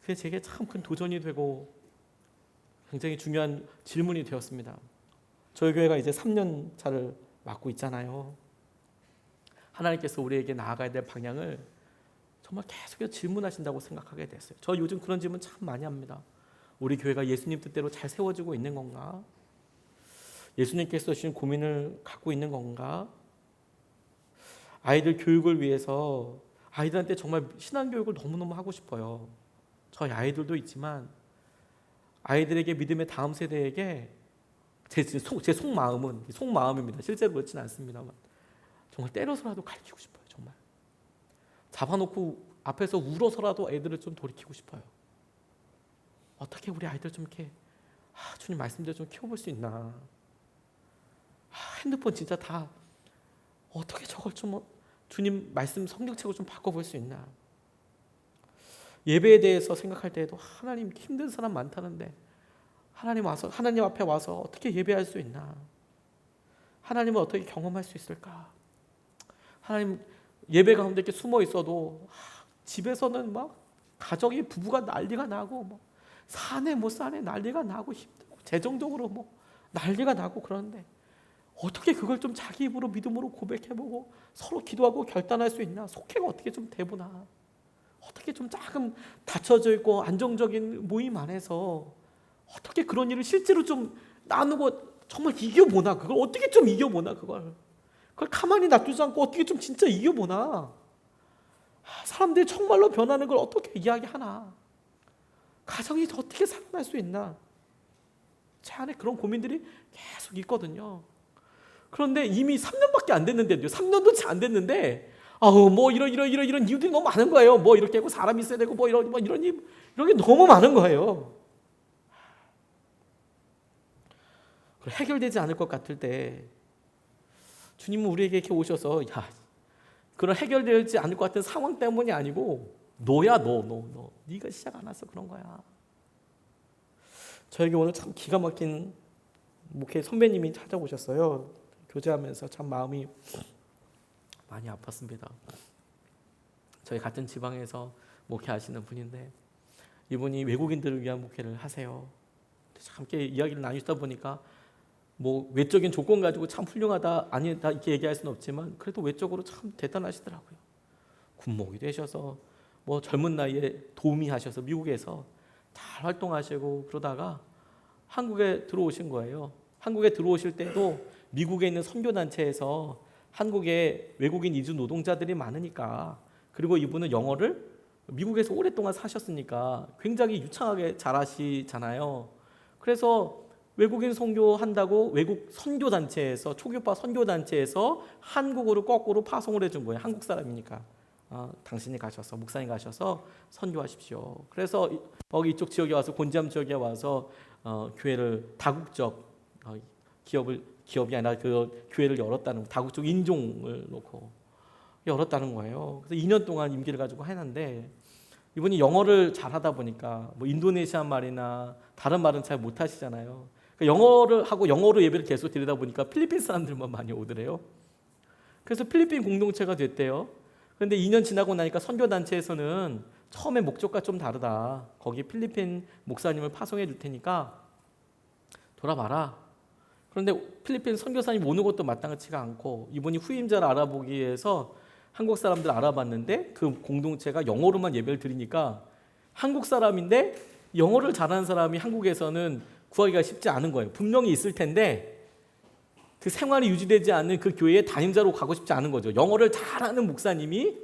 그게 제게 참 큰 도전이 되고 굉장히 중요한 질문이 되었습니다. 저희 교회가 이제 3년 차를 맞고 있잖아요. 하나님께서 우리에게 나아가야 될 방향을 정말 계속 질문하신다고 생각하게 됐어요. 저 요즘 그런 질문 참 많이 합니다. 우리 교회가 예수님 뜻대로 잘 세워지고 있는 건가? 예수님께서 주신 고민을 갖고 있는 건가? 아이들 교육을 위해서 아이들한테 정말 신앙교육을 너무너무 하고 싶어요. 저희 아이들도 있지만 아이들에게 믿음의 다음 세대에게 제 속마음입니다. 실제로 그렇지는 않습니다만 정말 때려서라도 가르치고 싶어요. 정말 잡아놓고 앞에서 울어서라도 애들을 좀 돌이키고 싶어요. 어떻게 우리 아이들 좀 이렇게 주님 말씀대로 좀 키워볼 수 있나? 핸드폰 진짜 다 어떻게 저걸 좀 주님 말씀 성경책을 좀 바꿔볼 수 있나? 예배에 대해서 생각할 때에도 하나님 힘든 사람 많다는데 하나님 앞에 와서 어떻게 예배할 수 있나? 하나님을 어떻게 경험할 수 있을까? 하나님 예배 가운데 이렇게 숨어 있어도 집에서는 막 가정이 부부가 난리가 나고 뭐 사내 못 사내 난리가 나고 힘들고 재정적으로 뭐 난리가 나고 그러는데 어떻게 그걸 좀 자기 입으로 믿음으로 고백해보고 서로 기도하고 결단할 수 있나? 속회가 어떻게 좀 되보나? 어떻게 좀 조금 닫혀져 있고 안정적인 모임 안에서 어떻게 그런 일을 실제로 좀 나누고 정말 이겨보나? 그걸 어떻게 좀 이겨보나? 그걸 가만히 놔두지 않고 어떻게 좀 진짜 이겨보나? 사람들이 정말로 변하는 걸 어떻게 이야기하나? 가정이 어떻게 살아날 수 있나? 제 안에 그런 고민들이 계속 있거든요. 그런데 이미 3년밖에 안 됐는데요. 3년도 채 안 됐는데 뭐 이런 이유들이 너무 많은 거예요. 뭐 이렇게 하고 사람이 있어야 되고 뭐 이런 게 너무 많은 거예요. 해결되지 않을 것 같을 때 주님은 우리에게 이렇게 오셔서 그런 해결되지 않을 것 같은 상황 때문이 아니고 너야 너 네가 시작 안 해서 그런 거야. 저에게 오늘 참 기가 막힌 목회 선배님이 찾아오셨어요. 교제하면서 참 마음이 많이 아팠습니다. 저희 같은 지방에서 목회하시는 분인데 이분이 외국인들을 위한 목회를 하세요. 함께 이야기를 나누다 보니까 뭐 외적인 조건 가지고 참 훌륭하다 아니다 이렇게 얘기할 수는 없지만 그래도 외적으로 참 대단하시더라고요. 군목이 되셔서 뭐 젊은 나이에 도우미 하셔서 미국에서 잘 활동하시고 그러다가 한국에 들어오신 거예요. 한국에 들어오실 때도 미국에 있는 선교단체에서 한국에 외국인 이주 노동자들이 많으니까 그리고 이분은 영어를 미국에서 오랫동안 사셨으니까 굉장히 유창하게 잘하시잖아요. 그래서 외국인 선교한다고 외국 선교단체에서 초교파 선교단체에서 한국으로 거꾸로 파송을 해준 거예요. 한국 사람이니까 당신이 가셔서 목사님 가셔서 선교하십시오. 그래서 거기 이쪽 지역에 와서 곤지암 지역에 와서 교회를 다국적 기업이 아니라 그 교회를 열었다는 다국적 인종을 놓고 열었다는 거예요. 그래서 2년 동안 임기를 가지고 했는데 이분이 영어를 잘하다 보니까 뭐 인도네시아 말이나 다른 말은 잘 못하시잖아요. 그러니까 영어를 하고 영어로 예배를 계속 드리다 보니까 필리핀 사람들만 많이 오더래요. 그래서 필리핀 공동체가 됐대요. 그런데 2년 지나고 나니까 선교단체에서는 처음에 목적과 좀 다르다. 거기 필리핀 목사님을 파송해 줄 테니까 돌아봐라. 그런데 필리핀 선교사님 오는 것도 마땅치가 않고 이분이 후임자를 알아보기 위해서 한국 사람들 알아봤는데 그 공동체가 영어로만 예배를 드리니까 한국 사람인데 영어를 잘하는 사람이 한국에서는 구하기가 쉽지 않은 거예요. 분명히 있을 텐데 그 생활이 유지되지 않는 그 교회에 담임자로 가고 싶지 않은 거죠. 영어를 잘하는 목사님이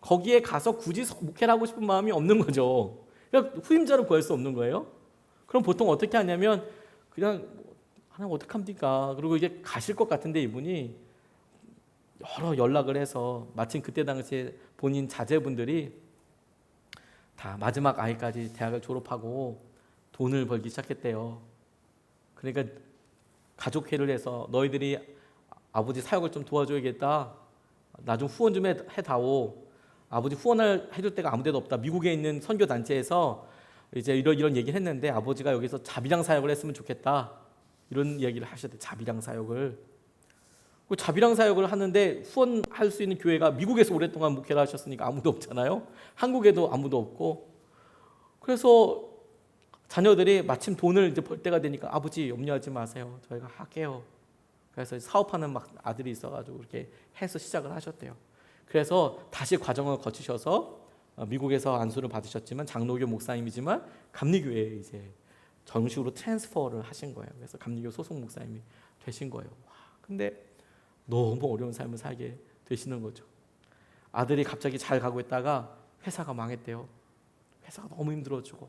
거기에 가서 굳이 목회를 하고 싶은 마음이 없는 거죠. 그러니까 후임자를 구할 수 없는 거예요. 그럼 보통 어떻게 하냐면 그냥 하나님 어떡합니까? 그리고 이제 가실 것 같은데 이분이 여러 연락을 해서 마침 그때 당시에 본인 자제분들이 다 마지막 아이까지 대학을 졸업하고 돈을 벌기 시작했대요. 그러니까 가족회를 해서 너희들이 아버지 사역을 좀 도와줘야겠다. 나 좀 후원 좀 해다오. 아버지 후원을 해줄 데가 아무 데도 없다. 미국에 있는 선교 단체에서 이제 이런 얘기를 했는데 아버지가 여기서 자비랑 사역을 했으면 좋겠다. 이런 얘기를 하셨대. 자비랑 사역을. 그 자비랑 사역을 하는데 후원할 수 있는 교회가 미국에서 오랫동안 목회를 하셨으니까 아무도 없잖아요. 한국에도 아무도 없고. 그래서 자녀들이 마침 돈을 이제 벌 때가 되니까 아버지 염려하지 마세요. 저희가 할게요. 그래서 사업하는 막 아들이 있어가지고 이렇게 해서 시작을 하셨대요. 그래서 다시 과정을 거치셔서 미국에서 안수를 받으셨지만 장로교 목사님이지만 감리교회에 이제 정식으로 트랜스퍼를 하신 거예요. 그래서 감리교 소속 목사님이 되신 거예요. 와, 근데 너무 어려운 삶을 살게 되시는 거죠. 아들이 갑자기 잘 가고 있다가 회사가 망했대요. 회사가 너무 힘들어지고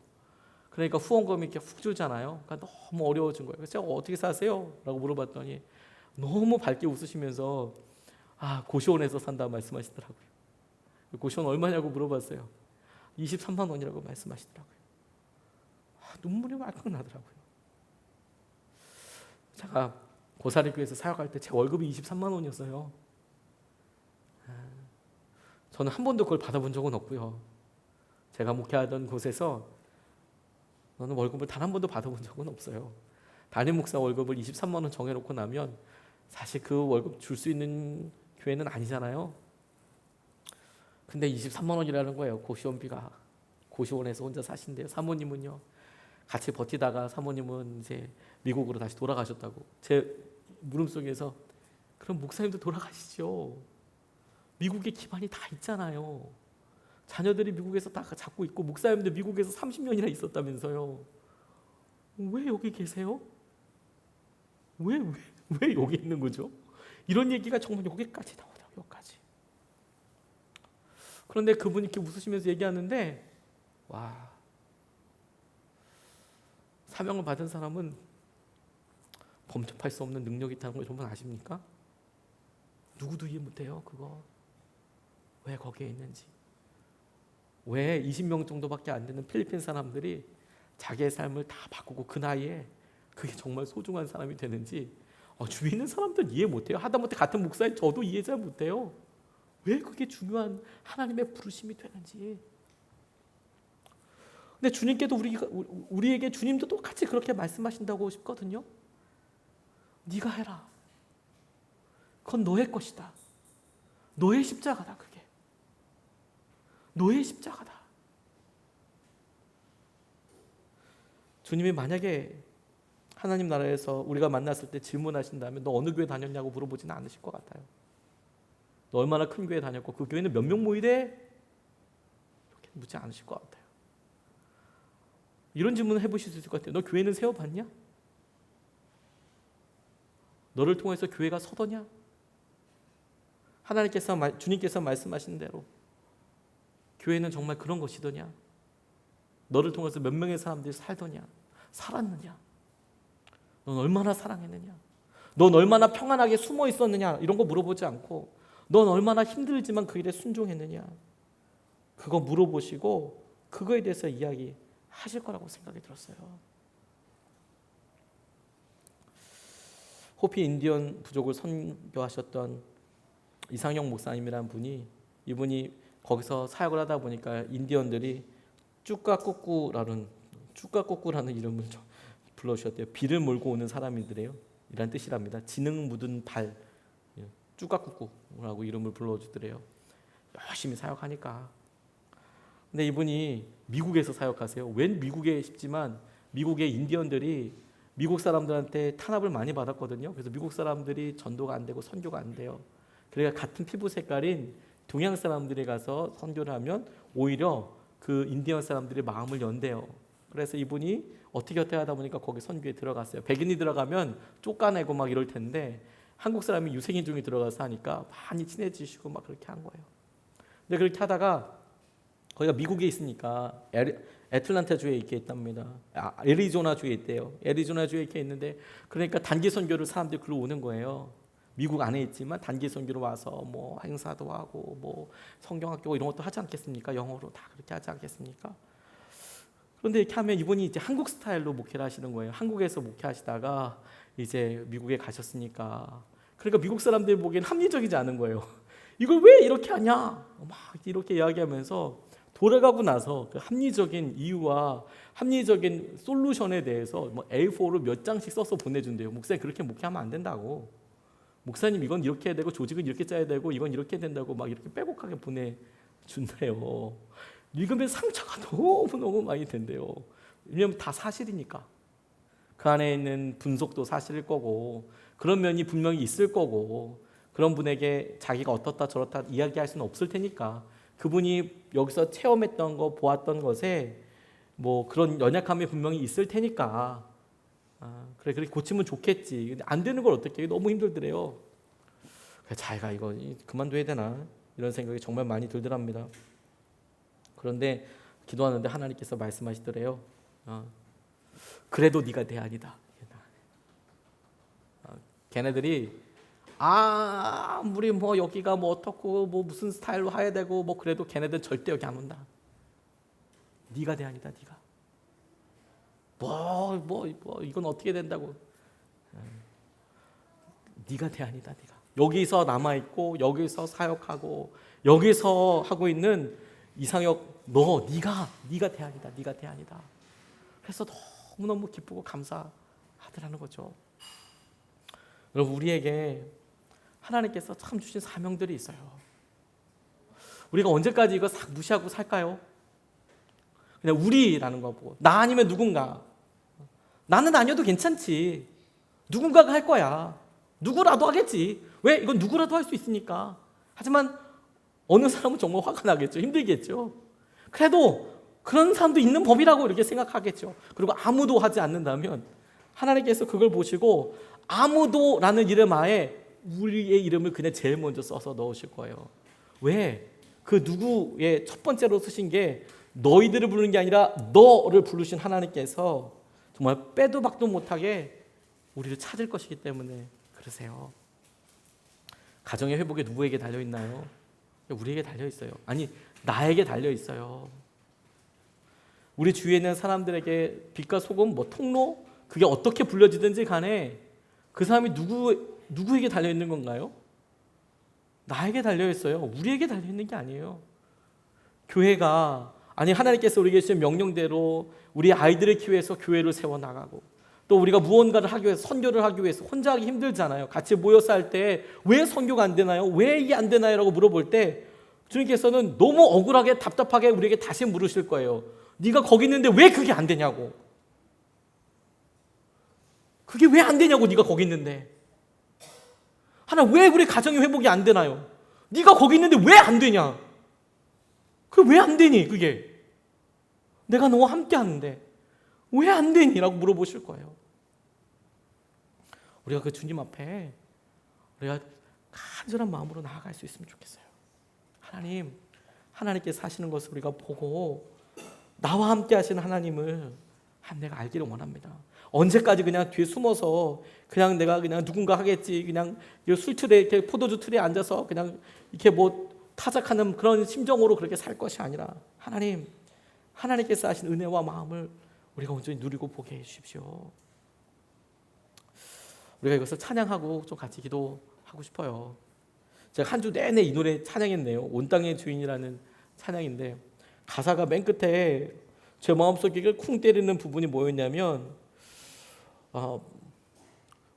그러니까 후원금이 이렇게 훅 줄잖아요. 그러니까 너무 어려워진 거예요. 그래서 제가 어떻게 사세요? 라고 물어봤더니 너무 밝게 웃으시면서 고시원에서 산다 말씀하시더라고요. 고시원 얼마냐고 물어봤어요. 23만 원이라고 말씀하시더라고요. 눈물이 말끔 나더라고요. 제가 고사리교회에서 사역할 때 제 월급이 23만 원이었어요. 저는 한 번도 그걸 받아본 적은 없고요. 제가 목회하던 곳에서 너는 월급을 단 한 번도 받아본 적은 없어요. 담임 목사 월급을 23만 원 정해놓고 나면 사실 그 월급 줄 수 있는 교회는 아니잖아요. 근데 23만 원이라는 거예요. 고시원비가. 고시원에서 혼자 사신대요. 사모님은요. 같이 버티다가 사모님은 이제 미국으로 다시 돌아가셨다고. 제 물음속에서 그럼 목사님도 돌아가시죠. 미국에 기반이 다 있잖아요. 자녀들이 미국에서 다 잡고 있고 목사님도 미국에서 30년이나 있었다면서요. 왜 여기 계세요? 왜 여기 있는 거죠? 이런 얘기가 정말 여기까지 나오더라고요. 여기까지. 그런데 그분이 이렇게 웃으시면서 얘기하는데 와, 사명을 받은 사람은 범접할 수 없는 능력이 있다는 걸 정말 아십니까? 누구도 이해 못해요. 그거 왜 거기에 있는지. 왜 20명 정도밖에 안 되는 필리핀 사람들이 자기의 삶을 다 바꾸고 그 나이에 그게 정말 소중한 사람이 되는지 주위에 있는 사람들은 이해 못해요. 하다못해 같은 목사인 저도 이해 잘 못해요. 왜 그게 중요한 하나님의 부르심이 되는지. 근데 주님께도 우리에게 주님도 똑같이 그렇게 말씀하신다고 싶거든요. 네가 해라. 그건 너의 것이다. 너의 십자가다. 그게 너의 십자가다. 주님이 만약에 하나님 나라에서 우리가 만났을 때 질문하신다면 너 어느 교회 다녔냐고 물어보지는 않으실 것 같아요. 너 얼마나 큰 교회 다녔고 그 교회는 몇 명 모이래? 이렇게 묻지 않으실 것 같아요. 이런 질문을 해보실 수 있을 것 같아요. 너 교회는 세워봤냐? 너를 통해서 교회가 서더냐? 주님께서 말씀하신 대로 교회는 정말 그런 것이더냐? 너를 통해서 몇 명의 사람들이 살더냐? 살았느냐? 넌 얼마나 사랑했느냐? 넌 얼마나 평안하게 숨어 있었느냐? 이런 거 물어보지 않고 넌 얼마나 힘들지만 그 일에 순종했느냐? 그거 물어보시고 그거에 대해서 이야기하실 거라고 생각이 들었어요. 호피 인디언 부족을 선교하셨던 이상영 목사님이라는 분이 이분이 거기서 사역을 하다 보니까 인디언들이 쭈까꾸꾸라는 이름을 불러주셨대요. 비를 몰고 오는 사람들이래요. 이란 뜻이랍니다. 지능 묻은 발, 쭈까꾸꾸라고 이름을 불러주더래요. 열심히 사역하니까. 근데 이분이 미국에서 사역하세요. 웬 미국에 싶지만 미국의 인디언들이 미국 사람들한테 탄압을 많이 받았거든요. 그래서 미국 사람들이 전도가 안 되고 선교가 안 돼요. 그러니까 같은 피부 색깔인 동양 사람들이 가서 선교를 하면 오히려 그 인디언 사람들의 마음을 연대요. 그래서 이분이 어떻게 하다 보니까 거기 선교에 들어갔어요. 백인이 들어가면 쫓아내고 막 이럴 텐데 한국 사람이 유색인종이 들어가서 하니까 많이 친해지시고 막 그렇게 한 거예요. 근데 그렇게 하다가 거기가 미국에 있으니까 애틀란타 주에 이렇게 있답니다. 애리조나 주에 있대요. 애리조나 주에 이렇게 있는데 그러니까 단기 선교를 사람들이 글로 오는 거예요. 미국 안에 있지만 단기 선교로 와서 뭐 행사도 하고 뭐 성경학교 이런 것도 하지 않겠습니까? 영어로 다 그렇게 하지 않겠습니까? 그런데 이렇게 하면 이분이 이제 한국 스타일로 목회를 하시는 거예요. 한국에서 목회하시다가 이제 미국에 가셨으니까 그러니까 미국 사람들이 보기엔 합리적이지 않은 거예요. 이걸 왜 이렇게 하냐? 막 이렇게 이야기하면서 돌아가고 나서 그 합리적인 이유와 합리적인 솔루션에 대해서 뭐 A4로 몇 장씩 써서 보내준대요. 목사님 그렇게 목회하면 안 된다고. 목사님 이건 이렇게 해야 되고 조직은 이렇게 짜야 되고 이건 이렇게 해야 된다고 막 이렇게 빼곡하게 보내준대요. 읽으면 상처가 너무너무 많이 된대요. 왜냐하면 다 사실이니까. 그 안에 있는 분석도 사실일 거고 그런 면이 분명히 있을 거고 그런 분에게 자기가 어떻다 저렇다 이야기할 수는 없을 테니까 그분이 여기서 체험했던 거 보았던 것에 뭐 그런 연약함이 분명히 있을 테니까 그래 고치면 좋겠지. 근데 안 되는 걸 어떻게 해? 너무 힘들더래요. 자기가 이거 그만둬야 되나 이런 생각이 정말 많이 들더랍니다. 그런데 기도하는데 하나님께서 말씀하시더래요. 그래도 네가 대안이다. 걔네들이 아무리 뭐 여기가 뭐 어떻고 뭐 무슨 스타일로 해야 되고 뭐 그래도 걔네들 절대 여기 안 온다. 네가 대안이다. 네가 뭐 이건 어떻게 된다고. 네가 대안이다. 네가 여기서 남아 있고 여기서 사역하고 여기서 하고 있는 이상혁 네가 대안이다. 네가 대안이다. 그래서 너무너무 기쁘고 감사하더라는 거죠. 여러분 우리에게 하나님께서 참 주신 사명들이 있어요. 우리가 언제까지 이거 싹 무시하고 살까요? 그냥 우리라는 거 보고 나 아니면 누군가. 나는 아니어도 괜찮지. 누군가가 할 거야. 누구라도 하겠지. 왜? 이건 누구라도 할 수 있으니까. 하지만 어느 사람은 정말 화가 나겠죠. 힘들겠죠. 그래도 그런 사람도 있는 법이라고 이렇게 생각하겠죠. 그리고 아무도 하지 않는다면 하나님께서 그걸 보시고 아무도라는 이름 하에 우리의 이름을 그냥 제일 먼저 써서 넣으실 거예요. 왜? 그 누구의 첫 번째로 쓰신 게 너희들을 부르는 게 아니라 너를 부르신 하나님께서 정말 빼도 박도 못하게 우리를 찾을 것이기 때문에 그러세요. 가정의 회복이 누구에게 달려있나요? 우리에게 달려있어요. 아니 나에게 달려있어요. 우리 주위에 있는 사람들에게 빛과 소금, 뭐 통로 그게 어떻게 불려지든지 간에 그 사람이 누구에게 달려있는 건가요? 나에게 달려있어요. 우리에게 달려있는 게 아니에요. 교회가 아니 하나님께서 우리에게 주신 명령대로 우리 아이들을 키워서 교회를 세워나가고 또 우리가 무언가를 하기 위해서 선교를 하기 위해서 혼자 하기 힘들잖아요. 같이 모여서 할 때 왜 선교가 안 되나요? 왜 이게 안 되나요? 라고 물어볼 때 주님께서는 너무 억울하게 답답하게 우리에게 다시 물으실 거예요. 네가 거기 있는데 왜 그게 안 되냐고. 그게 왜 안 되냐고. 네가 거기 있는데. 하나님 왜 우리 가정의 회복이 안 되나요? 네가 거기 있는데 왜 안 되냐? 그게 왜 안 되니? 그게 내가 너와 함께 하는데 왜 안 되니? 라고 물어보실 거예요. 우리가 그 주님 앞에 우리가 간절한 마음으로 나아갈 수 있으면 좋겠어요. 하나님께서 하시는 것을 우리가 보고 나와 함께 하시는 하나님을 내가 알기를 원합니다. 언제까지 그냥 뒤에 숨어서 그냥 내가 그냥 누군가 하겠지 그냥 술틀에 이렇게 포도주 틀에 앉아서 그냥 이렇게 뭐 타작하는 그런 심정으로 그렇게 살 것이 아니라 하나님께서 하신 은혜와 마음을 우리가 온전히 누리고 보게 해주십시오. 우리가 이것을 찬양하고 좀 같이 기도하고 싶어요. 제가 한 주 내내 이 노래 찬양했네요. 온 땅의 주인이라는 찬양인데 가사가 맨 끝에 제 마음속에 쿵 때리는 부분이 뭐였냐면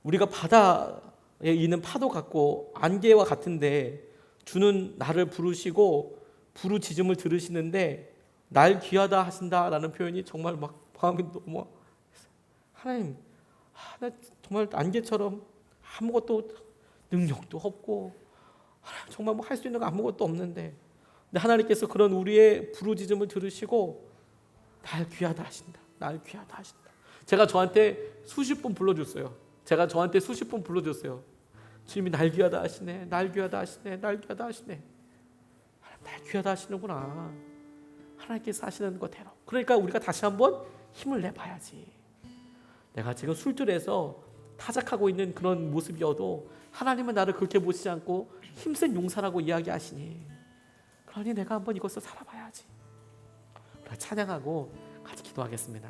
우리가 바다에 있는 파도 같고 안개와 같은데 주는 나를 부르시고 부르짖음을 들으시는데 날 귀하다 하신다라는 표현이 정말 막 마음이 너무 하나님 나 정말 안개처럼 아무것도 능력도 없고 정말 뭐 할 수 있는 거 아무것도 없는데 근데 하나님께서 그런 우리의 부르짖음을 들으시고 날 귀하다 하신다. 날 귀하다 하신다. 제가 저한테 수십 번 불러줬어요. 주님이 날 귀하다 하시네. 날 귀하다 하시네. 날 귀하다 하시네. 날 귀하다 하시는구나. 하나님께서 하시는 거대로. 그러니까 우리가 다시 한번 힘을 내봐야지. 내가 지금 술줄에서 타작하고 있는 그런 모습이어도 하나님은 나를 그렇게 보시지 않고 힘센 용사라고 이야기하시니 그러니 내가 한번 이것을 살아봐야지. 찬양하고 같이 기도하겠습니다.